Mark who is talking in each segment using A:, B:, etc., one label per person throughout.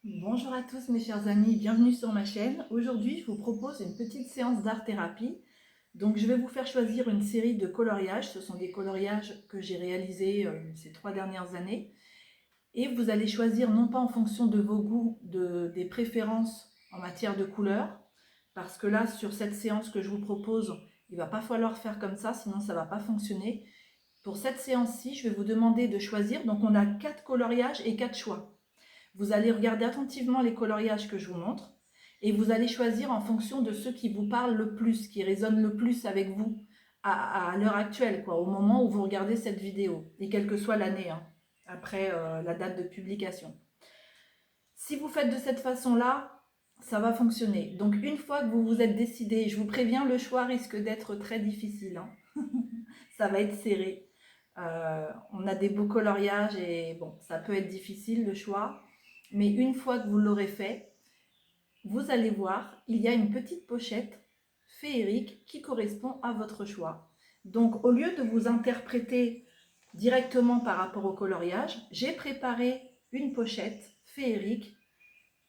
A: Bonjour à tous mes chers amis, bienvenue sur ma chaîne. Aujourd'hui, je vous propose une petite séance d'art-thérapie. Donc, je vais vous faire choisir une série de coloriages. Ce sont des coloriages que j'ai réalisés ces 3 dernières années. Et vous allez choisir non pas en fonction de vos goûts, des préférences en matière de couleurs, parce que là, sur cette séance que je vous propose, il ne va pas falloir faire comme ça, sinon ça ne va pas fonctionner. Pour cette séance-ci, je vais vous demander de choisir. Donc, on a 4 coloriages et 4 choix. Vous allez regarder attentivement les coloriages que je vous montre et vous allez choisir en fonction de ceux qui vous parlent le plus, qui résonnent le plus avec vous à l'heure actuelle, au moment où vous regardez cette vidéo, et quelle que soit l'année, après la date de publication. Si vous faites de cette façon-là, ça va fonctionner. Donc une fois que vous vous êtes décidé, je vous préviens, le choix risque d'être très difficile. Ça va être serré. On a des beaux coloriages et bon, ça peut être difficile le choix. Mais une fois que vous l'aurez fait, vous allez voir, il y a une petite pochette féerique qui correspond à votre choix. Donc au lieu de vous interpréter directement par rapport au coloriage, j'ai préparé une pochette féerique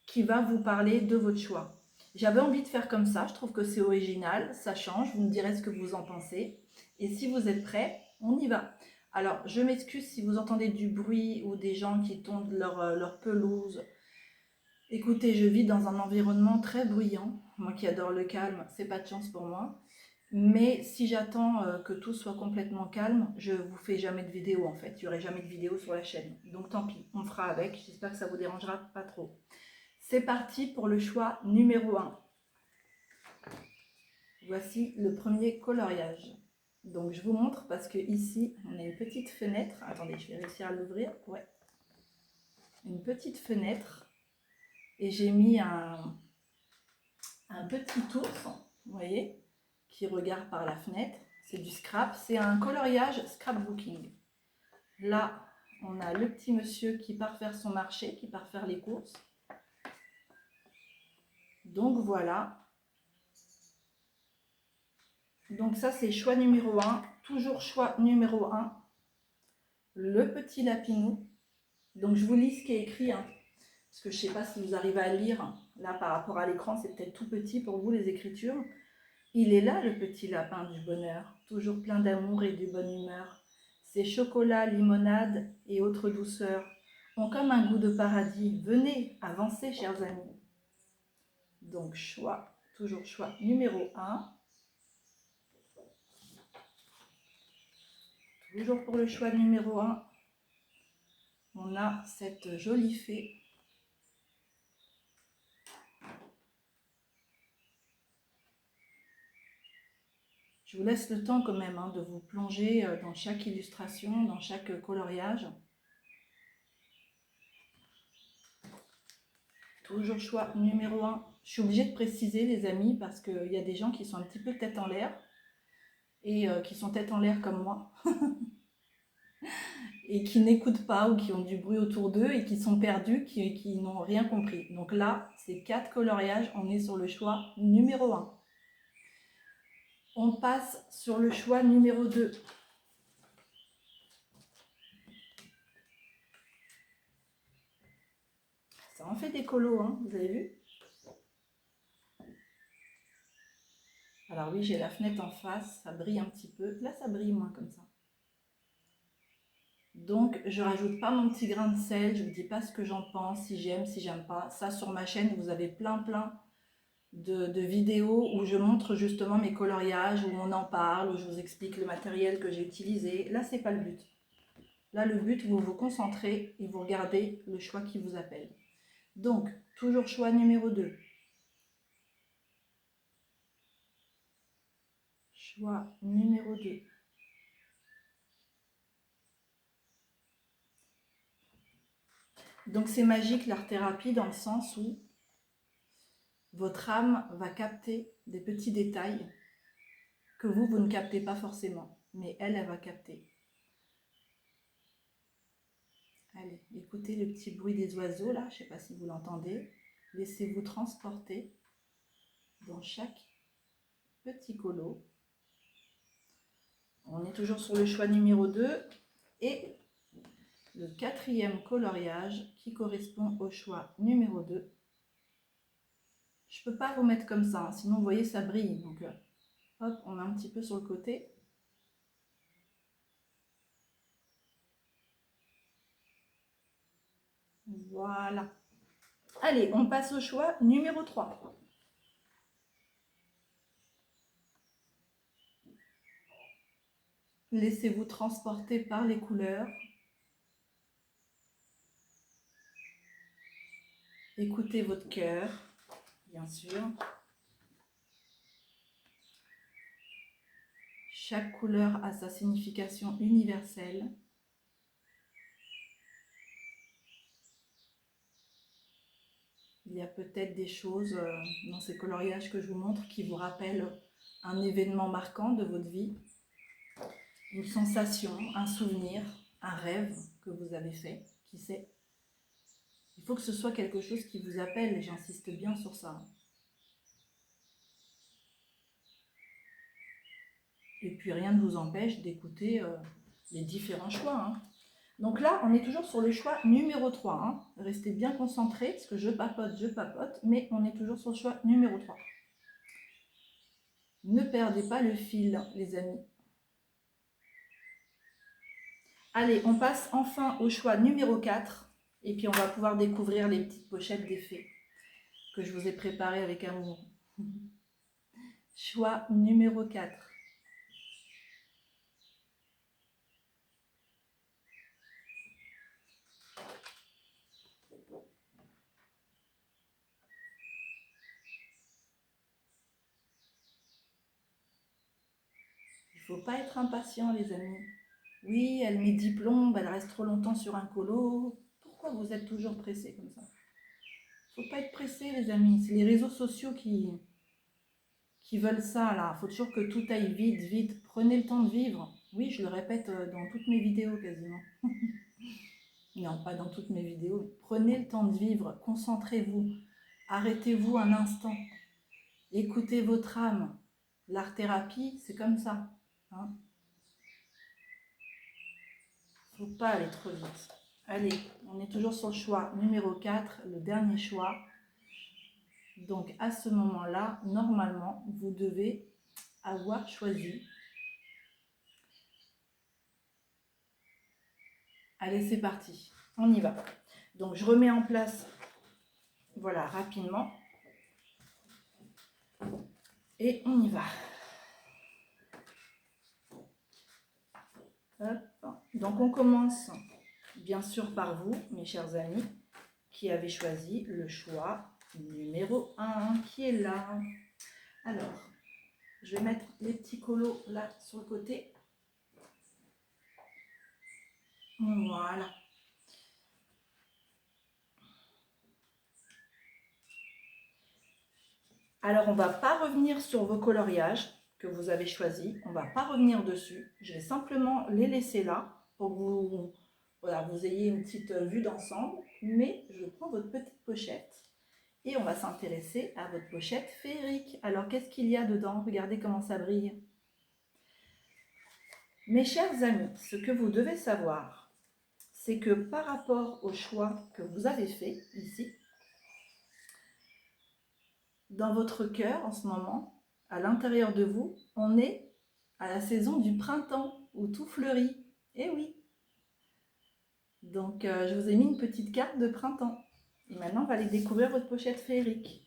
A: qui va vous parler de votre choix. J'avais envie de faire comme ça, je trouve que c'est original, ça change, vous me direz ce que vous en pensez. Et si vous êtes prêts, on y va. Alors, je m'excuse si vous entendez du bruit ou des gens qui tondent leur pelouse. Écoutez, je vis dans un environnement très bruyant. Moi qui adore le calme, c'est pas de chance pour moi. Mais si j'attends que tout soit complètement calme, je vous fais jamais de vidéo en fait. Il n'y aurait jamais de vidéo sur la chaîne. Donc tant pis, on fera avec. J'espère que ça vous dérangera pas trop. C'est parti pour le choix numéro 1. Voici le premier coloriage. Donc je vous montre parce que ici on a une petite fenêtre. Attendez, je vais réussir à l'ouvrir. Ouais. Une petite fenêtre. Et j'ai mis un petit ours, vous voyez, qui regarde par la fenêtre. C'est du scrap. C'est un coloriage scrapbooking. Là, on a le petit monsieur qui part faire son marché, qui part faire les courses. Donc voilà. Donc ça, c'est choix numéro 1. Toujours choix numéro 1. Le petit lapinou. Donc je vous lis ce qui est écrit, parce que je ne sais pas si vous arrivez à lire. Là, par rapport à l'écran, c'est peut-être tout petit pour vous, les écritures. Il est là, le petit lapin du bonheur, toujours plein d'amour et de bonne humeur. Ses chocolats, limonades et autres douceurs ont comme un goût de paradis. Venez, avancez, chers amis. Donc choix, toujours choix numéro 1. Toujours pour le choix numéro 1, on a cette jolie fée. Je vous laisse le temps quand même de vous plonger dans chaque illustration, dans chaque coloriage. Toujours choix numéro 1. Je suis obligée de préciser les amis parce qu'il y a des gens qui sont un petit peu tête en l'air et qui sont tête en l'air comme moi et qui n'écoutent pas ou qui ont du bruit autour d'eux et qui sont perdus, qui n'ont rien compris. Donc là, c'est 4 coloriages, on est sur le choix numéro 1. On passe sur le choix numéro 2. Ça en fait des colos, vous avez vu? Alors oui, j'ai la fenêtre en face, ça brille un petit peu. Là, ça brille moins comme ça. Donc, je rajoute pas mon petit grain de sel, je vous dis pas ce que j'en pense, si j'aime, si j'aime pas. Ça, sur ma chaîne, vous avez plein de vidéos où je montre justement mes coloriages, où on en parle, où je vous explique le matériel que j'ai utilisé. Là, c'est pas le but. Là, le but, vous vous concentrez et vous regardez le choix qui vous appelle. Donc, toujours choix numéro 2. Choix numéro 2. Donc, c'est magique l'art-thérapie dans le sens où votre âme va capter des petits détails que vous ne captez pas forcément. Mais elle va capter. Allez, écoutez le petit bruit des oiseaux là, je ne sais pas si vous l'entendez. Laissez-vous transporter dans chaque petit colo. On est toujours sur le choix numéro 2 et le quatrième coloriage qui correspond au choix numéro 2. Je ne peux pas vous mettre comme ça, hein, sinon vous voyez ça brille. Donc hop, on a un petit peu sur le côté. Voilà. Allez, on passe au choix numéro 3. Laissez-vous transporter par les couleurs. Écoutez votre cœur, bien sûr. Chaque couleur a sa signification universelle. Il y a peut-être des choses dans ces coloriages que je vous montre qui vous rappellent un événement marquant de votre vie, une sensation, un souvenir, un rêve que vous avez fait, qui sait. Il faut que ce soit quelque chose qui vous appelle et j'insiste bien sur ça. Et puis rien ne vous empêche d'écouter les différents choix. Hein. Donc là, on est toujours sur le choix numéro 3. Hein. Restez bien concentrés, parce que je papote, mais on est toujours sur le choix numéro 3. Ne perdez pas le fil, les amis. Allez, on passe enfin au choix numéro 4. Et puis on va pouvoir découvrir les petites pochettes d'effets que je vous ai préparées avec amour. Choix numéro 4. Il ne faut pas être impatient, les amis. Oui, elle met 10 plombes, elle reste trop longtemps sur un colo. Pourquoi vous êtes toujours pressés comme ça? Il ne faut pas être pressé, les amis. C'est les réseaux sociaux qui veulent ça, là. Il faut toujours que tout aille vite, vite. Prenez le temps de vivre. Oui, je le répète dans toutes mes vidéos, quasiment. Non, pas dans toutes mes vidéos. Prenez le temps de vivre. Concentrez-vous. Arrêtez-vous un instant. Écoutez votre âme. L'art-thérapie, c'est comme ça. Hein. Il ne faut pas aller trop vite. Allez, on est toujours sur le choix numéro 4, le dernier choix. Donc à ce moment-là, normalement, vous devez avoir choisi. Allez, c'est parti. On y va. Donc je remets en place, voilà, rapidement. Et on y va. Hop. Donc on commence bien sûr par vous, mes chers amis, qui avez choisi le choix numéro 1, qui est là. Alors, je vais mettre les petits colos là sur le côté. Voilà. Alors, on ne va pas revenir sur vos coloriages que vous avez choisis. On ne va pas revenir dessus. Je vais simplement les laisser là pour que vous, voilà, vous ayez une petite vue d'ensemble. Mais je prends votre petite pochette et on va s'intéresser à votre pochette féerique. Alors, qu'est-ce qu'il y a dedans? Regardez comment ça brille. Mes chers amis, ce que vous devez savoir, c'est que par rapport au choix que vous avez fait ici, dans votre cœur en ce moment, à l'intérieur de vous, on est à la saison du printemps où tout fleurit. Eh oui! Donc, je vous ai mis une petite carte de printemps. Et maintenant, on va aller découvrir votre pochette féerique.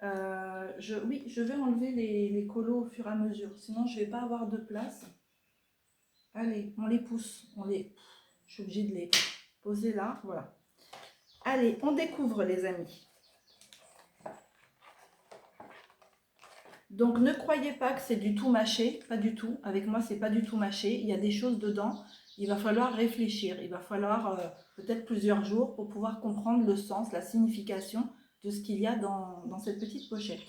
A: Oui, je vais enlever les colos au fur et à mesure, sinon je ne vais pas avoir de place. Allez, on les pousse, je suis obligée de les poser là, voilà. Allez, on découvre les amis. Donc ne croyez pas que c'est du tout mâché, pas du tout. Avec moi, c'est pas du tout mâché. Il y a des choses dedans. Il va falloir réfléchir. Il va falloir peut-être plusieurs jours pour pouvoir comprendre le sens, la signification de ce qu'il y a dans cette petite pochette.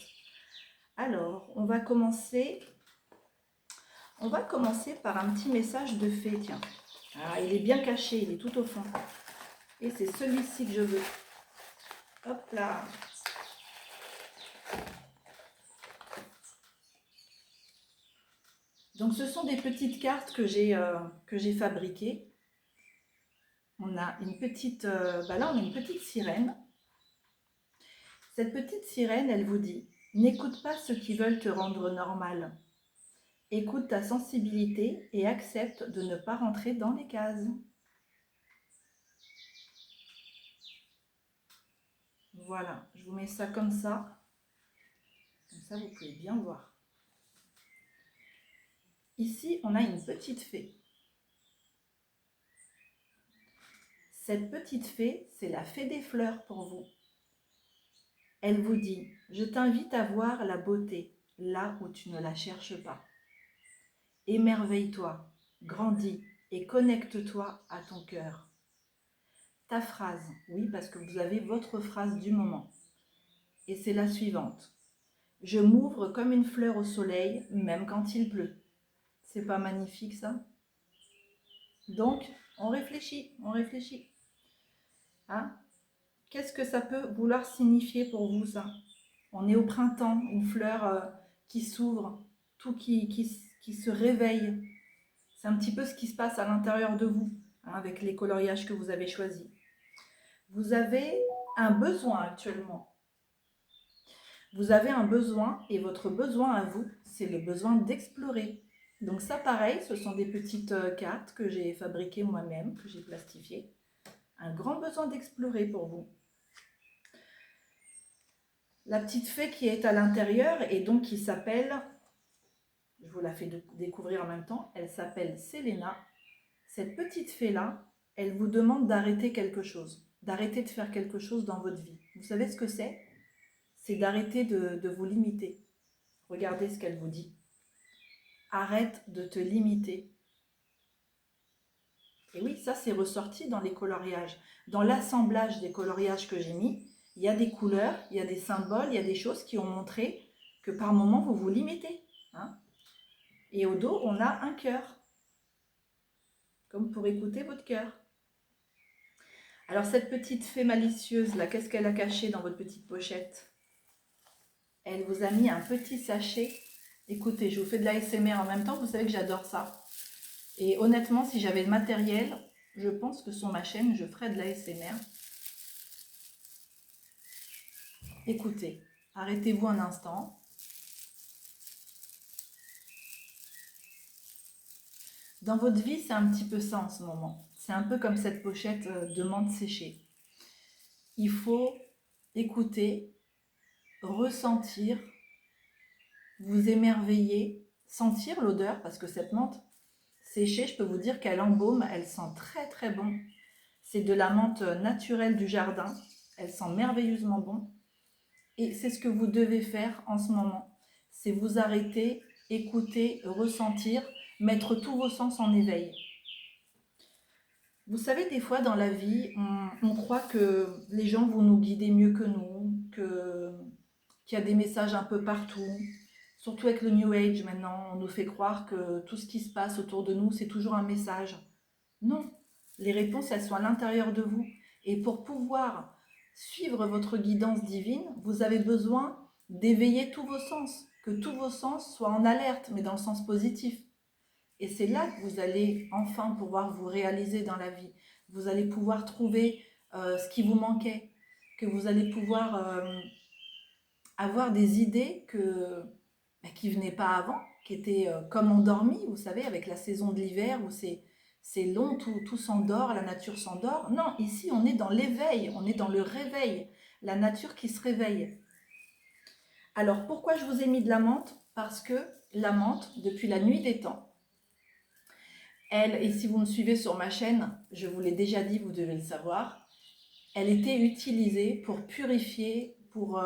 A: Alors, on va commencer par un petit message de fée. Tiens, ah, il est bien caché, il est tout au fond. Et c'est celui-ci que je veux. Hop là. Donc ce sont des petites cartes que j'ai fabriquées. On a une petite, là on a une petite sirène. Cette petite sirène, elle vous dit, n'écoute pas ceux qui veulent te rendre normal. Écoute ta sensibilité et accepte de ne pas rentrer dans les cases. Voilà, je vous mets ça comme ça. Comme ça, vous pouvez bien voir. Ici, on a une petite fée. Cette petite fée, c'est la fée des fleurs pour vous. Elle vous dit, je t'invite à voir la beauté là où tu ne la cherches pas. Émerveille-toi, grandis et connecte-toi à ton cœur. Ta phrase, oui, parce que vous avez votre phrase du moment. Et c'est la suivante. Je m'ouvre comme une fleur au soleil, même quand il pleut. C'est pas magnifique ça? Donc, on réfléchit, on réfléchit. Hein? Qu'est-ce que ça peut vouloir signifier pour vous ça? On est au printemps, une fleur qui s'ouvre, tout qui se réveille. C'est un petit peu ce qui se passe à l'intérieur de vous, hein, avec les coloriages que vous avez choisis. Vous avez un besoin actuellement. Vous avez un besoin et votre besoin à vous, c'est le besoin d'explorer. Donc ça pareil, ce sont des petites cartes que j'ai fabriquées moi-même, que j'ai plastifiées. Un grand besoin d'explorer pour vous. La petite fée qui est à l'intérieur et donc qui s'appelle, je vous la fais découvrir en même temps, elle s'appelle Selena. Cette petite fée-là, elle vous demande d'arrêter quelque chose, d'arrêter de faire quelque chose dans votre vie. Vous savez ce que c'est? C'est d'arrêter de vous limiter. Regardez ce qu'elle vous dit. Arrête de te limiter. Et oui, ça c'est ressorti dans les coloriages. Dans l'assemblage des coloriages que j'ai mis, il y a des couleurs, il y a des symboles, il y a des choses qui ont montré que par moments vous vous limitez. Hein. Et au dos, on a un cœur, comme pour écouter votre cœur. Alors cette petite fée malicieuse, là, qu'est-ce qu'elle a caché dans votre petite pochette? Elle vous a mis un petit sachet. Écoutez, je vous fais de l'ASMR en même temps, vous savez que j'adore ça. Et honnêtement, si j'avais le matériel, je pense que sur ma chaîne, je ferais de l'ASMR. Écoutez, arrêtez-vous un instant. Dans votre vie, c'est un petit peu ça en ce moment. C'est un peu comme cette pochette de menthe séchée. Il faut écouter, ressentir, vous émerveiller, sentir l'odeur, parce que cette menthe séchée, je peux vous dire qu'elle embaume, elle sent très très bon. C'est de la menthe naturelle du jardin, elle sent merveilleusement bon. Et c'est ce que vous devez faire en ce moment. C'est vous arrêter, écouter, ressentir, mettre tous vos sens en éveil. Vous savez, des fois dans la vie, on croit que les gens vont nous guider mieux que nous, qu'il y a des messages un peu partout. Surtout avec le New Age maintenant, on nous fait croire que tout ce qui se passe autour de nous, c'est toujours un message. Non, les réponses, elles sont à l'intérieur de vous. Et pour pouvoir suivre votre guidance divine, vous avez besoin d'éveiller tous vos sens, que tous vos sens soient en alerte, mais dans le sens positif. Et c'est là que vous allez enfin pouvoir vous réaliser dans la vie. Vous allez pouvoir trouver ce qui vous manquait, que vous allez pouvoir avoir des idées qui ne venaient pas avant, qui étaient comme endormies, vous savez, avec la saison de l'hiver où c'est long, tout s'endort, la nature s'endort. Non, ici on est dans l'éveil, on est dans le réveil, la nature qui se réveille. Alors pourquoi je vous ai mis de la menthe? Parce que la menthe, depuis la nuit des temps, elle, et si vous me suivez sur ma chaîne, je vous l'ai déjà dit, vous devez le savoir, elle était utilisée pour purifier, pour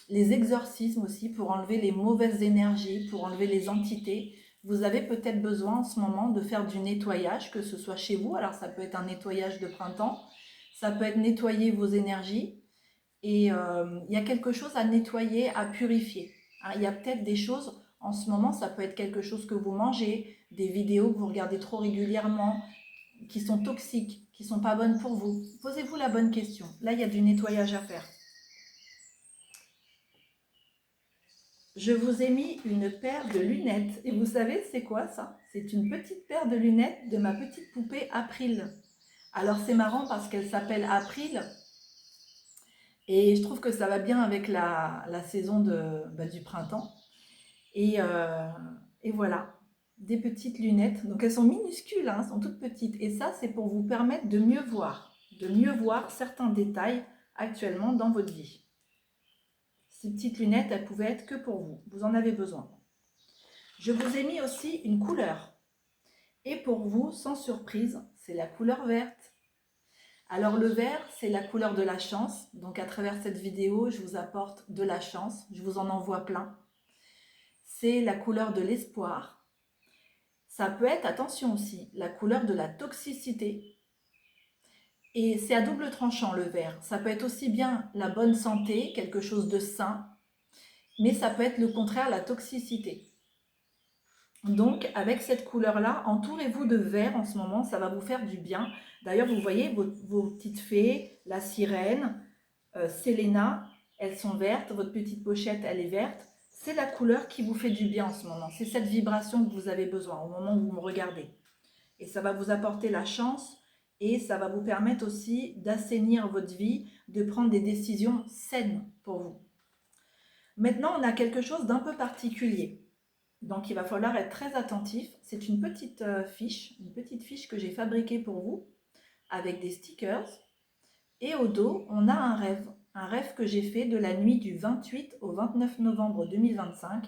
A: les exorcismes aussi, pour enlever les mauvaises énergies, pour enlever les entités. Vous avez peut-être besoin en ce moment de faire du nettoyage, que ce soit chez vous. Alors ça peut être un nettoyage de printemps, ça peut être nettoyer vos énergies. Et il y a quelque chose à nettoyer, à purifier. Hein, il y a peut-être des choses, en ce moment, ça peut être quelque chose que vous mangez, des vidéos que vous regardez trop régulièrement, qui sont toxiques, qui ne sont pas bonnes pour vous. Posez-vous la bonne question. Là, il y a du nettoyage à faire. je vous ai mis une paire de lunettes. Et vous savez, c'est quoi ça? C'est une petite paire de lunettes de ma petite poupée April. Alors c'est marrant parce qu'elle s'appelle April et je trouve que ça va bien avec la saison du printemps. Et, euh, et voilà, des petites lunettes. Donc elles sont minuscules, hein, elles sont toutes petites. Et ça, c'est pour vous permettre de mieux voir certains détails actuellement dans votre vie. Ces petites lunettes, elles pouvaient être que pour vous. Vous en avez besoin. Je vous ai mis aussi une couleur. Et pour vous, sans surprise, c'est la couleur verte. Alors le vert, c'est la couleur de la chance. Donc à travers cette vidéo, je vous apporte de la chance. Je vous en envoie plein. C'est la couleur de l'espoir. Ça peut être, attention aussi, la couleur de la toxicité. Et c'est à double tranchant le vert. Ça peut être aussi bien la bonne santé, quelque chose de sain, mais ça peut être le contraire, la toxicité. Donc avec cette couleur-là, entourez-vous de vert en ce moment, ça va vous faire du bien. D'ailleurs, vous voyez vos petites fées, la sirène, Selena, elles sont vertes, votre petite pochette, elle est verte. C'est la couleur qui vous fait du bien en ce moment. C'est cette vibration que vous avez besoin au moment où vous me regardez. Et ça va vous apporter la chance et ça va vous permettre aussi d'assainir votre vie, de prendre des décisions saines pour vous. Maintenant, on a quelque chose d'un peu particulier. Donc, il va falloir être très attentif. C'est une petite fiche que j'ai fabriquée pour vous avec des stickers. Et au dos, on a un rêve que j'ai fait de la nuit du 28 au 29 novembre 2025.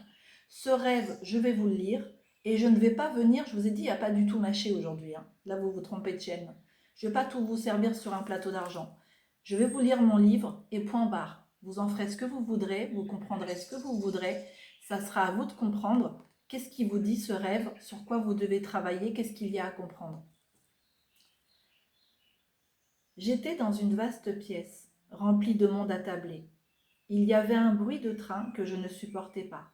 A: Ce rêve, je vais vous le lire et je ne vais pas venir, je vous ai dit, il n'y a pas du tout mâché aujourd'hui, hein. Là, vous vous trompez de chaîne. Je ne vais pas tout vous servir sur un plateau d'argent. Je vais vous lire mon livre et point barre. Vous en ferez ce que vous voudrez, vous comprendrez ce que vous voudrez. Ça sera à vous de comprendre qu'est-ce qui vous dit ce rêve, sur quoi vous devez travailler, qu'est-ce qu'il y a à comprendre. J'étais dans une vaste pièce, remplie de monde attablé. Il y avait un bruit de train que je ne supportais pas.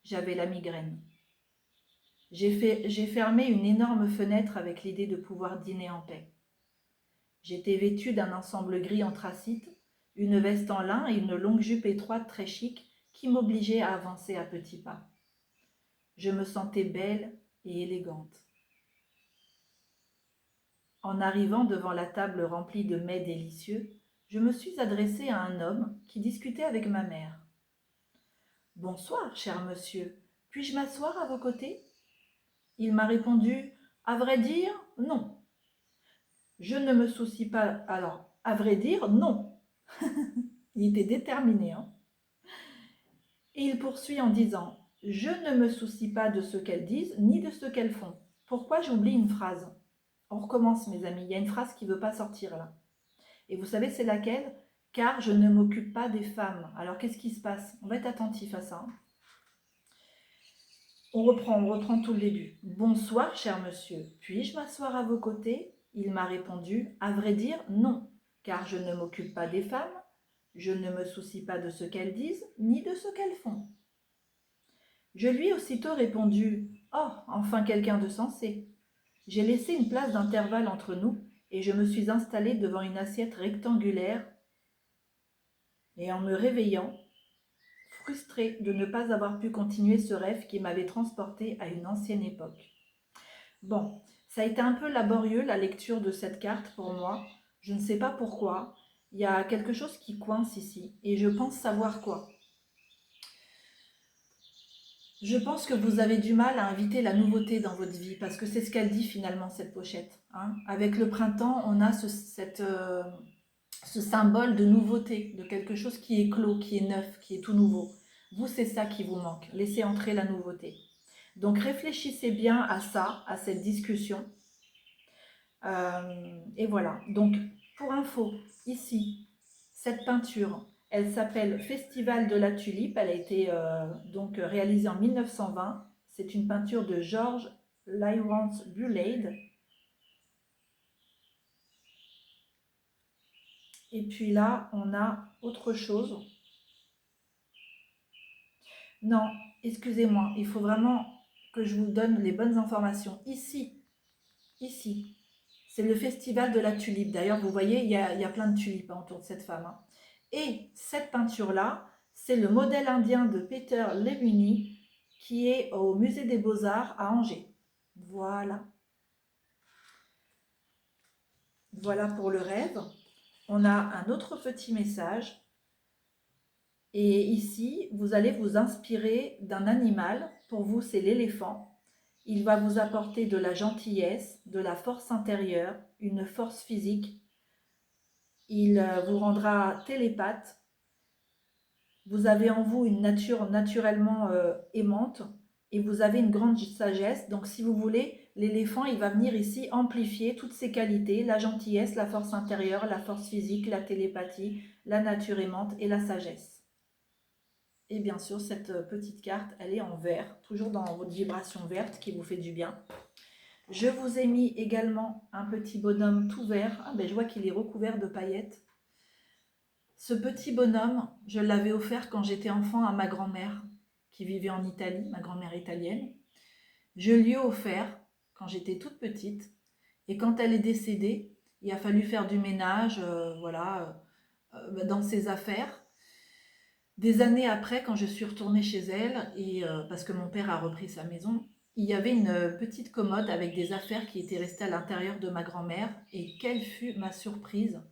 A: J'avais la migraine. J'ai fermé une énorme fenêtre avec l'idée de pouvoir dîner en paix. J'étais vêtue d'un ensemble gris anthracite, une veste en lin et une longue jupe étroite très chic qui m'obligeait à avancer à petits pas. Je me sentais belle et élégante. En arrivant devant la table remplie de mets délicieux, je me suis adressée à un homme qui discutait avec ma mère. « Bonsoir, cher monsieur, puis-je m'asseoir à vos côtés ?» Il m'a répondu « À vrai dire, non. » Je ne me soucie pas. Alors, à vrai dire, non. Il était déterminé, hein. Et il poursuit en disant « Je ne me soucie pas de ce qu'elles disent ni de ce qu'elles font. Pourquoi j'oublie une phrase ?» On recommence, mes amis. Il y a une phrase qui ne veut pas sortir là. Et vous savez, c'est laquelle? Car je ne m'occupe pas des femmes. Alors, qu'est-ce qui se passe? On va être attentif à ça. On reprend tout le début. Bonsoir, cher monsieur. Puis-je m'asseoir à vos côtés? Il m'a répondu, à vrai dire, non, car je ne m'occupe pas des femmes, je ne me soucie pas de ce qu'elles disent, ni de ce qu'elles font. Je lui ai aussitôt répondu, oh, enfin quelqu'un de sensé. J'ai laissé une place d'intervalle entre nous et je me suis installée devant une assiette rectangulaire et en me réveillant, frustrée de ne pas avoir pu continuer ce rêve qui m'avait transportée à une ancienne époque. Bon, ça a été un peu laborieux la lecture de cette carte pour moi. Je ne sais pas pourquoi. Il y a quelque chose qui coince ici et je pense savoir quoi. Je pense que vous avez du mal à inviter la nouveauté dans votre vie parce que c'est ce qu'elle dit finalement cette pochette, hein. Avec le printemps, on a ce symbole de nouveauté, de quelque chose qui est clos, qui est neuf, qui est tout nouveau. Vous, c'est ça qui vous manque. Laissez entrer la nouveauté. Donc réfléchissez bien à ça, à cette discussion. Et voilà. Donc pour info, ici, cette peinture, elle s'appelle Festival de la Tulipe. Elle a été donc réalisée en 1920. C'est une peinture de George Lawrence Bullade. Et puis là, on a autre chose. Non, excusez-moi, il faut vraiment que je vous donne les bonnes informations. Ici, c'est le Festival de la Tulipe. D'ailleurs, vous voyez, il y a plein de tulipes, hein, autour de cette femme, hein. Et cette peinture-là, C'est le modèle indien de Peter Lemuni qui est au musée des Beaux-Arts à Angers. Voilà. Voilà pour le rêve. On a un autre petit message. Et ici, vous allez vous inspirer d'un animal. Pour vous, c'est l'éléphant. Il va vous apporter de la gentillesse, de la force intérieure, une force physique. Il vous rendra télépathe. Vous avez en vous une nature naturellement aimante et vous avez une grande sagesse. Donc si vous voulez, l'éléphant, il va venir ici amplifier toutes ses qualités, la gentillesse, la force intérieure, la force physique, la télépathie, la nature aimante et la sagesse. Et bien sûr, cette petite carte, elle est en vert, toujours dans votre vibration verte qui vous fait du bien. Je vous ai mis également un petit bonhomme tout vert. Ah ben, je vois qu'il est recouvert de paillettes. Ce petit bonhomme, je l'avais offert quand j'étais enfant à ma grand-mère qui vivait en Italie, ma grand-mère italienne. Je lui ai offert quand j'étais toute petite et quand elle est décédée, il a fallu faire du ménage dans ses affaires. Des années après, quand je suis retournée chez elle, et parce que mon père a repris sa maison, il y avait une petite commode avec des affaires qui étaient restées à l'intérieur de ma grand-mère. Et quelle fut ma surprise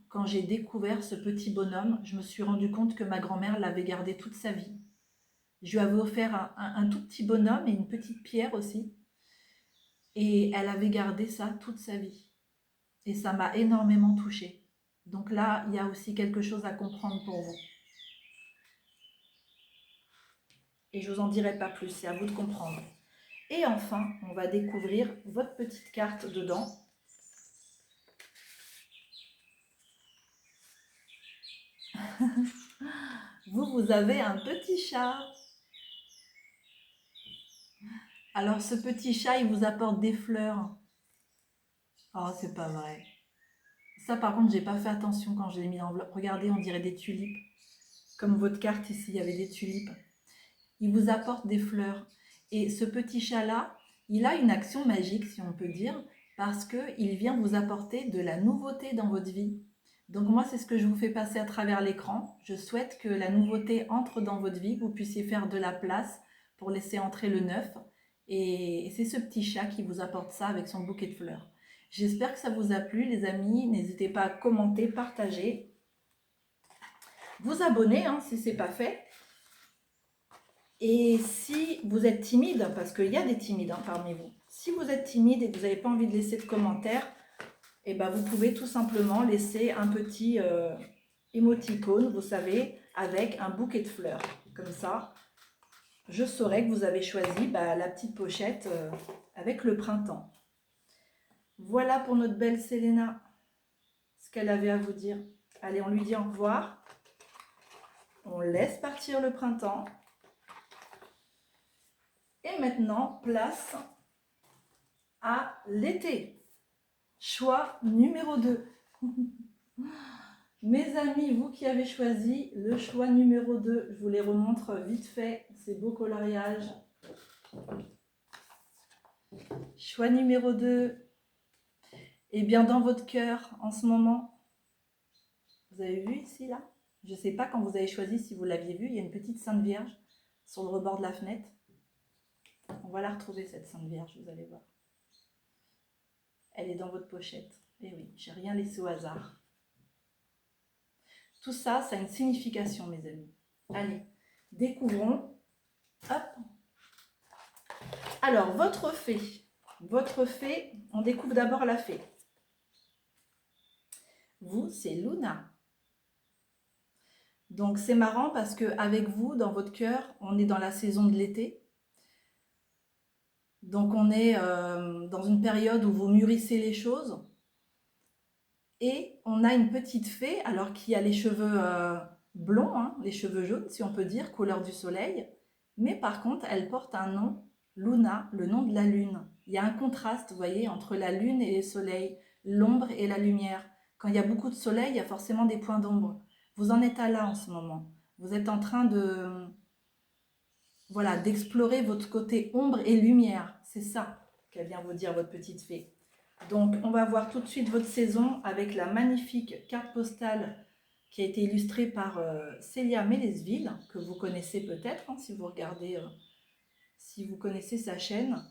A: quand j'ai découvert ce petit bonhomme. Je me suis rendu compte que ma grand-mère l'avait gardé toute sa vie. Je lui avais offert un tout petit bonhomme et une petite pierre aussi. Et elle avait gardé ça toute sa vie. Et ça m'a énormément touchée. Donc là, il y a aussi quelque chose à comprendre pour vous. Et je vous en dirai pas plus, c'est à vous de comprendre. Et enfin, on va découvrir votre petite carte dedans. Vous avez un petit chat. Alors ce petit chat, il vous apporte des fleurs. Oh, c'est pas vrai. Ça, par contre, j'ai pas fait attention quand je l'ai mis dans l'enveloppe. Regardez, on dirait des tulipes. Comme votre carte ici, il y avait des tulipes. Il vous apporte des fleurs. Et ce petit chat-là, il a une action magique, si on peut dire, parce qu'il vient vous apporter de la nouveauté dans votre vie. Donc moi, c'est ce que je vous fais passer à travers l'écran. Je souhaite que la nouveauté entre dans votre vie, que vous puissiez faire de la place pour laisser entrer le neuf. Et c'est ce petit chat qui vous apporte ça avec son bouquet de fleurs. J'espère que ça vous a plu, les amis. N'hésitez pas à commenter, partager, vous abonner si ce n'est pas fait. Et si vous êtes timide, parce qu'il y a des timides parmi vous, si vous êtes timide et que vous n'avez pas envie de laisser de commentaires, eh ben vous pouvez tout simplement laisser un petit émoticône, vous savez, avec un bouquet de fleurs. Comme ça, je saurai que vous avez choisi la petite pochette avec le printemps. Voilà pour notre belle Selena, ce qu'elle avait à vous dire. Allez, on lui dit au revoir. On laisse partir le printemps. Et maintenant, place à l'été. Choix numéro 2. Mes amis, vous qui avez choisi le choix numéro 2, je vous les remontre vite fait, ces beaux coloriages. Choix numéro 2. Eh bien, dans votre cœur, en ce moment, vous avez vu ici, là? Je ne sais pas quand vous avez choisi, si vous l'aviez vu, il y a une petite Sainte Vierge sur le rebord de la fenêtre. On va la retrouver, cette Sainte Vierge, vous allez voir. Elle est dans votre pochette. Et oui, j'ai rien laissé au hasard. Tout ça, ça a une signification, mes amis. Allez, découvrons. Hop. Alors, votre fée. Votre fée, on découvre d'abord la fée. Vous, c'est Luna. Donc, c'est marrant parce qu'avec vous, dans votre cœur, on est dans la saison de l'été. Donc, on est dans une période où vous mûrissez les choses. Et on a une petite fée, alors qui a les cheveux blonds, les cheveux jaunes, si on peut dire, couleur du soleil. Mais par contre, elle porte un nom, Luna, le nom de la lune. Il y a un contraste, vous voyez, entre la lune et le soleil, l'ombre et la lumière. Quand il y a beaucoup de soleil, il y a forcément des points d'ombre. Vous en êtes à là en ce moment. Vous êtes en train d'explorer votre côté ombre et lumière. C'est ça qu'elle vient vous dire, votre petite fée. Donc, on va voir tout de suite votre saison avec la magnifique carte postale qui a été illustré par Célia Mélesville, que vous connaissez peut-être, hein, si vous regardez, si vous connaissez sa chaîne.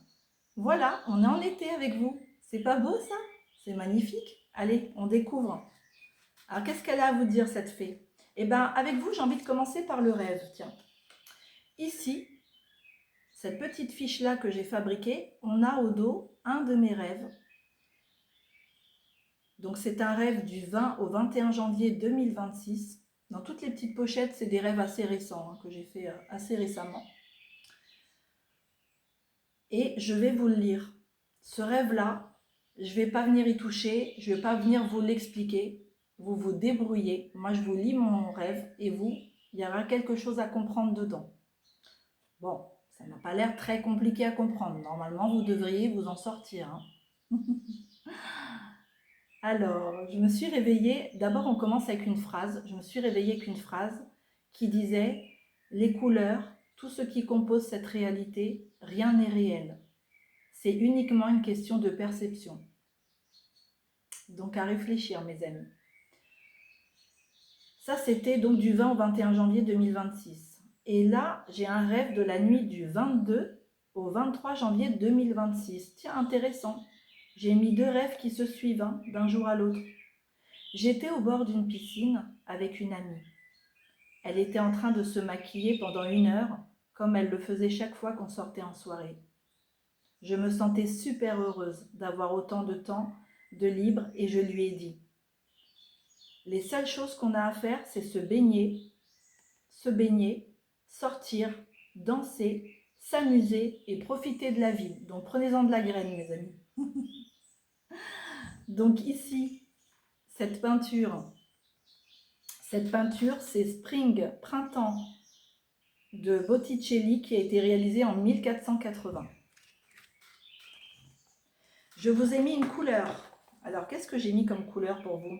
A: Voilà, on est en été avec vous. C'est pas beau ça? C'est magnifique. Allez, on découvre. Alors, qu'est-ce qu'elle a à vous dire, cette fée? Eh bien, avec vous, j'ai envie de commencer par le rêve. Tiens, ici, cette petite fiche-là que j'ai fabriquée, on a au dos un de mes rêves. Donc, c'est un rêve du 20 au 21 janvier 2026. Dans toutes les petites pochettes, c'est des rêves assez récents, hein, que j'ai fait assez récemment. Et je vais vous le lire. Ce rêve-là, je ne vais pas venir y toucher, je ne vais pas venir vous l'expliquer. Vous vous débrouillez. Moi, je vous lis mon rêve et vous, il y aura quelque chose à comprendre dedans. Bon, ça n'a pas l'air très compliqué à comprendre. Normalement, vous devriez vous en sortir, hein. Alors, je me suis réveillée. D'abord, on commence avec une phrase. Je me suis réveillée avec une phrase qui disait « Les couleurs, tout ce qui compose cette réalité, rien n'est réel. C'est uniquement une question de perception. » Donc, à réfléchir, mes amis. Ça, c'était donc du 20 au 21 janvier 2026. Et là, j'ai un rêve de la nuit du 22 au 23 janvier 2026. Tiens, intéressant. J'ai mis deux rêves qui se suivent, hein, d'un jour à l'autre. J'étais au bord d'une piscine avec une amie. Elle était en train de se maquiller pendant 1 heure, comme elle le faisait chaque fois qu'on sortait en soirée. Je me sentais super heureuse d'avoir autant de temps de libre et je lui ai dit « Les seules choses qu'on a à faire, c'est se baigner, sortir, danser, s'amuser et profiter de la vie. Donc prenez-en de la graine, mes amis. » Donc ici, cette peinture, c'est Spring, printemps de Botticelli qui a été réalisée en 1480. Je vous ai mis une couleur. Alors, qu'est-ce que j'ai mis comme couleur pour vous?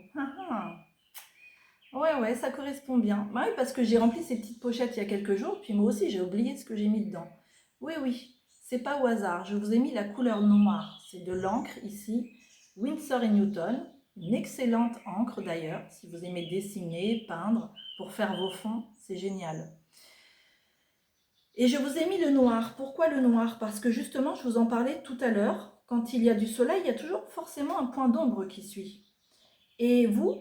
A: Ouais, ça correspond bien. Bah oui, parce que j'ai rempli ces petites pochettes il y a quelques jours, puis moi aussi j'ai oublié ce que j'ai mis dedans. Oui, c'est pas au hasard. Je vous ai mis la couleur noire. C'est de l'encre ici, Winsor & Newton. Une excellente encre d'ailleurs, si vous aimez dessiner, peindre, pour faire vos fonds, c'est génial. Et je vous ai mis le noir. Pourquoi le noir? Parce que justement, je vous en parlais tout à l'heure, quand il y a du soleil, il y a toujours forcément un point d'ombre qui suit. Et vous,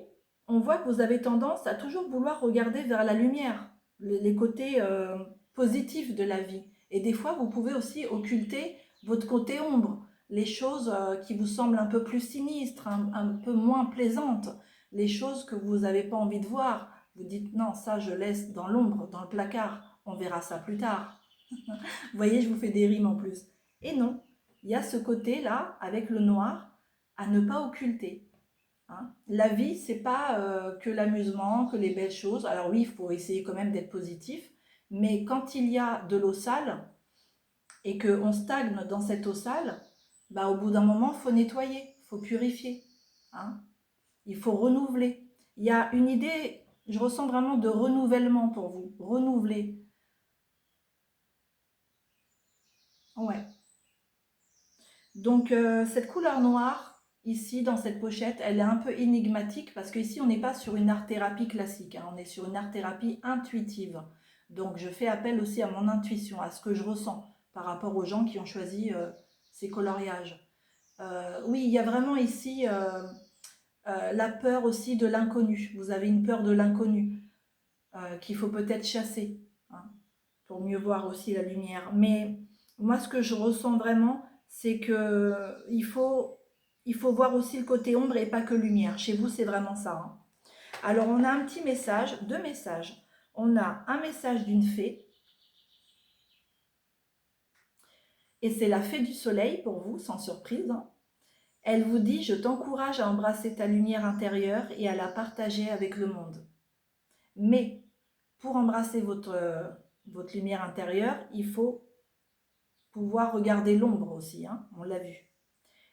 A: on voit que vous avez tendance à toujours vouloir regarder vers la lumière, les côtés positifs de la vie. Et des fois, vous pouvez aussi occulter votre côté ombre, les choses qui vous semblent un peu plus sinistres, un peu moins plaisantes, les choses que vous n'avez pas envie de voir. Vous dites non, ça je laisse dans l'ombre, dans le placard, on verra ça plus tard. Vous voyez, je vous fais des rimes en plus. Et non, il y a ce côté-là, avec le noir, à ne pas occulter. Hein. La vie, c'est pas que l'amusement, que les belles choses. Alors oui, il faut essayer quand même d'être positif, mais quand il y a de l'eau sale et qu'on stagne dans cette eau sale, bah, au bout d'un moment, il faut nettoyer, il faut purifier. Hein. Il faut renouveler. Il y a une idée, je ressens vraiment de renouvellement pour vous. Renouveler. Ouais. Donc cette couleur noire, ici dans cette pochette, elle est un peu énigmatique parce qu'ici on n'est pas sur une art-thérapie classique, hein, on est sur une art-thérapie intuitive. Donc je fais appel aussi à mon intuition, à ce que je ressens par rapport aux gens qui ont choisi ces coloriages. Oui, il y a vraiment ici la peur aussi de l'inconnu. Vous avez une peur de l'inconnu qu'il faut peut-être chasser, hein, pour mieux voir aussi la lumière. Mais moi, ce que je ressens vraiment, c'est que il faut voir aussi le côté ombre et pas que lumière. Chez vous, c'est vraiment ça. Hein. Alors, on a un petit message, deux messages. On a un message d'une fée. Et c'est la fée du soleil pour vous, sans surprise. Hein. Elle vous dit « Je t'encourage à embrasser ta lumière intérieure et à la partager avec le monde. Mais pour embrasser votre lumière intérieure, il faut pouvoir regarder l'ombre aussi, hein, on l'a vu.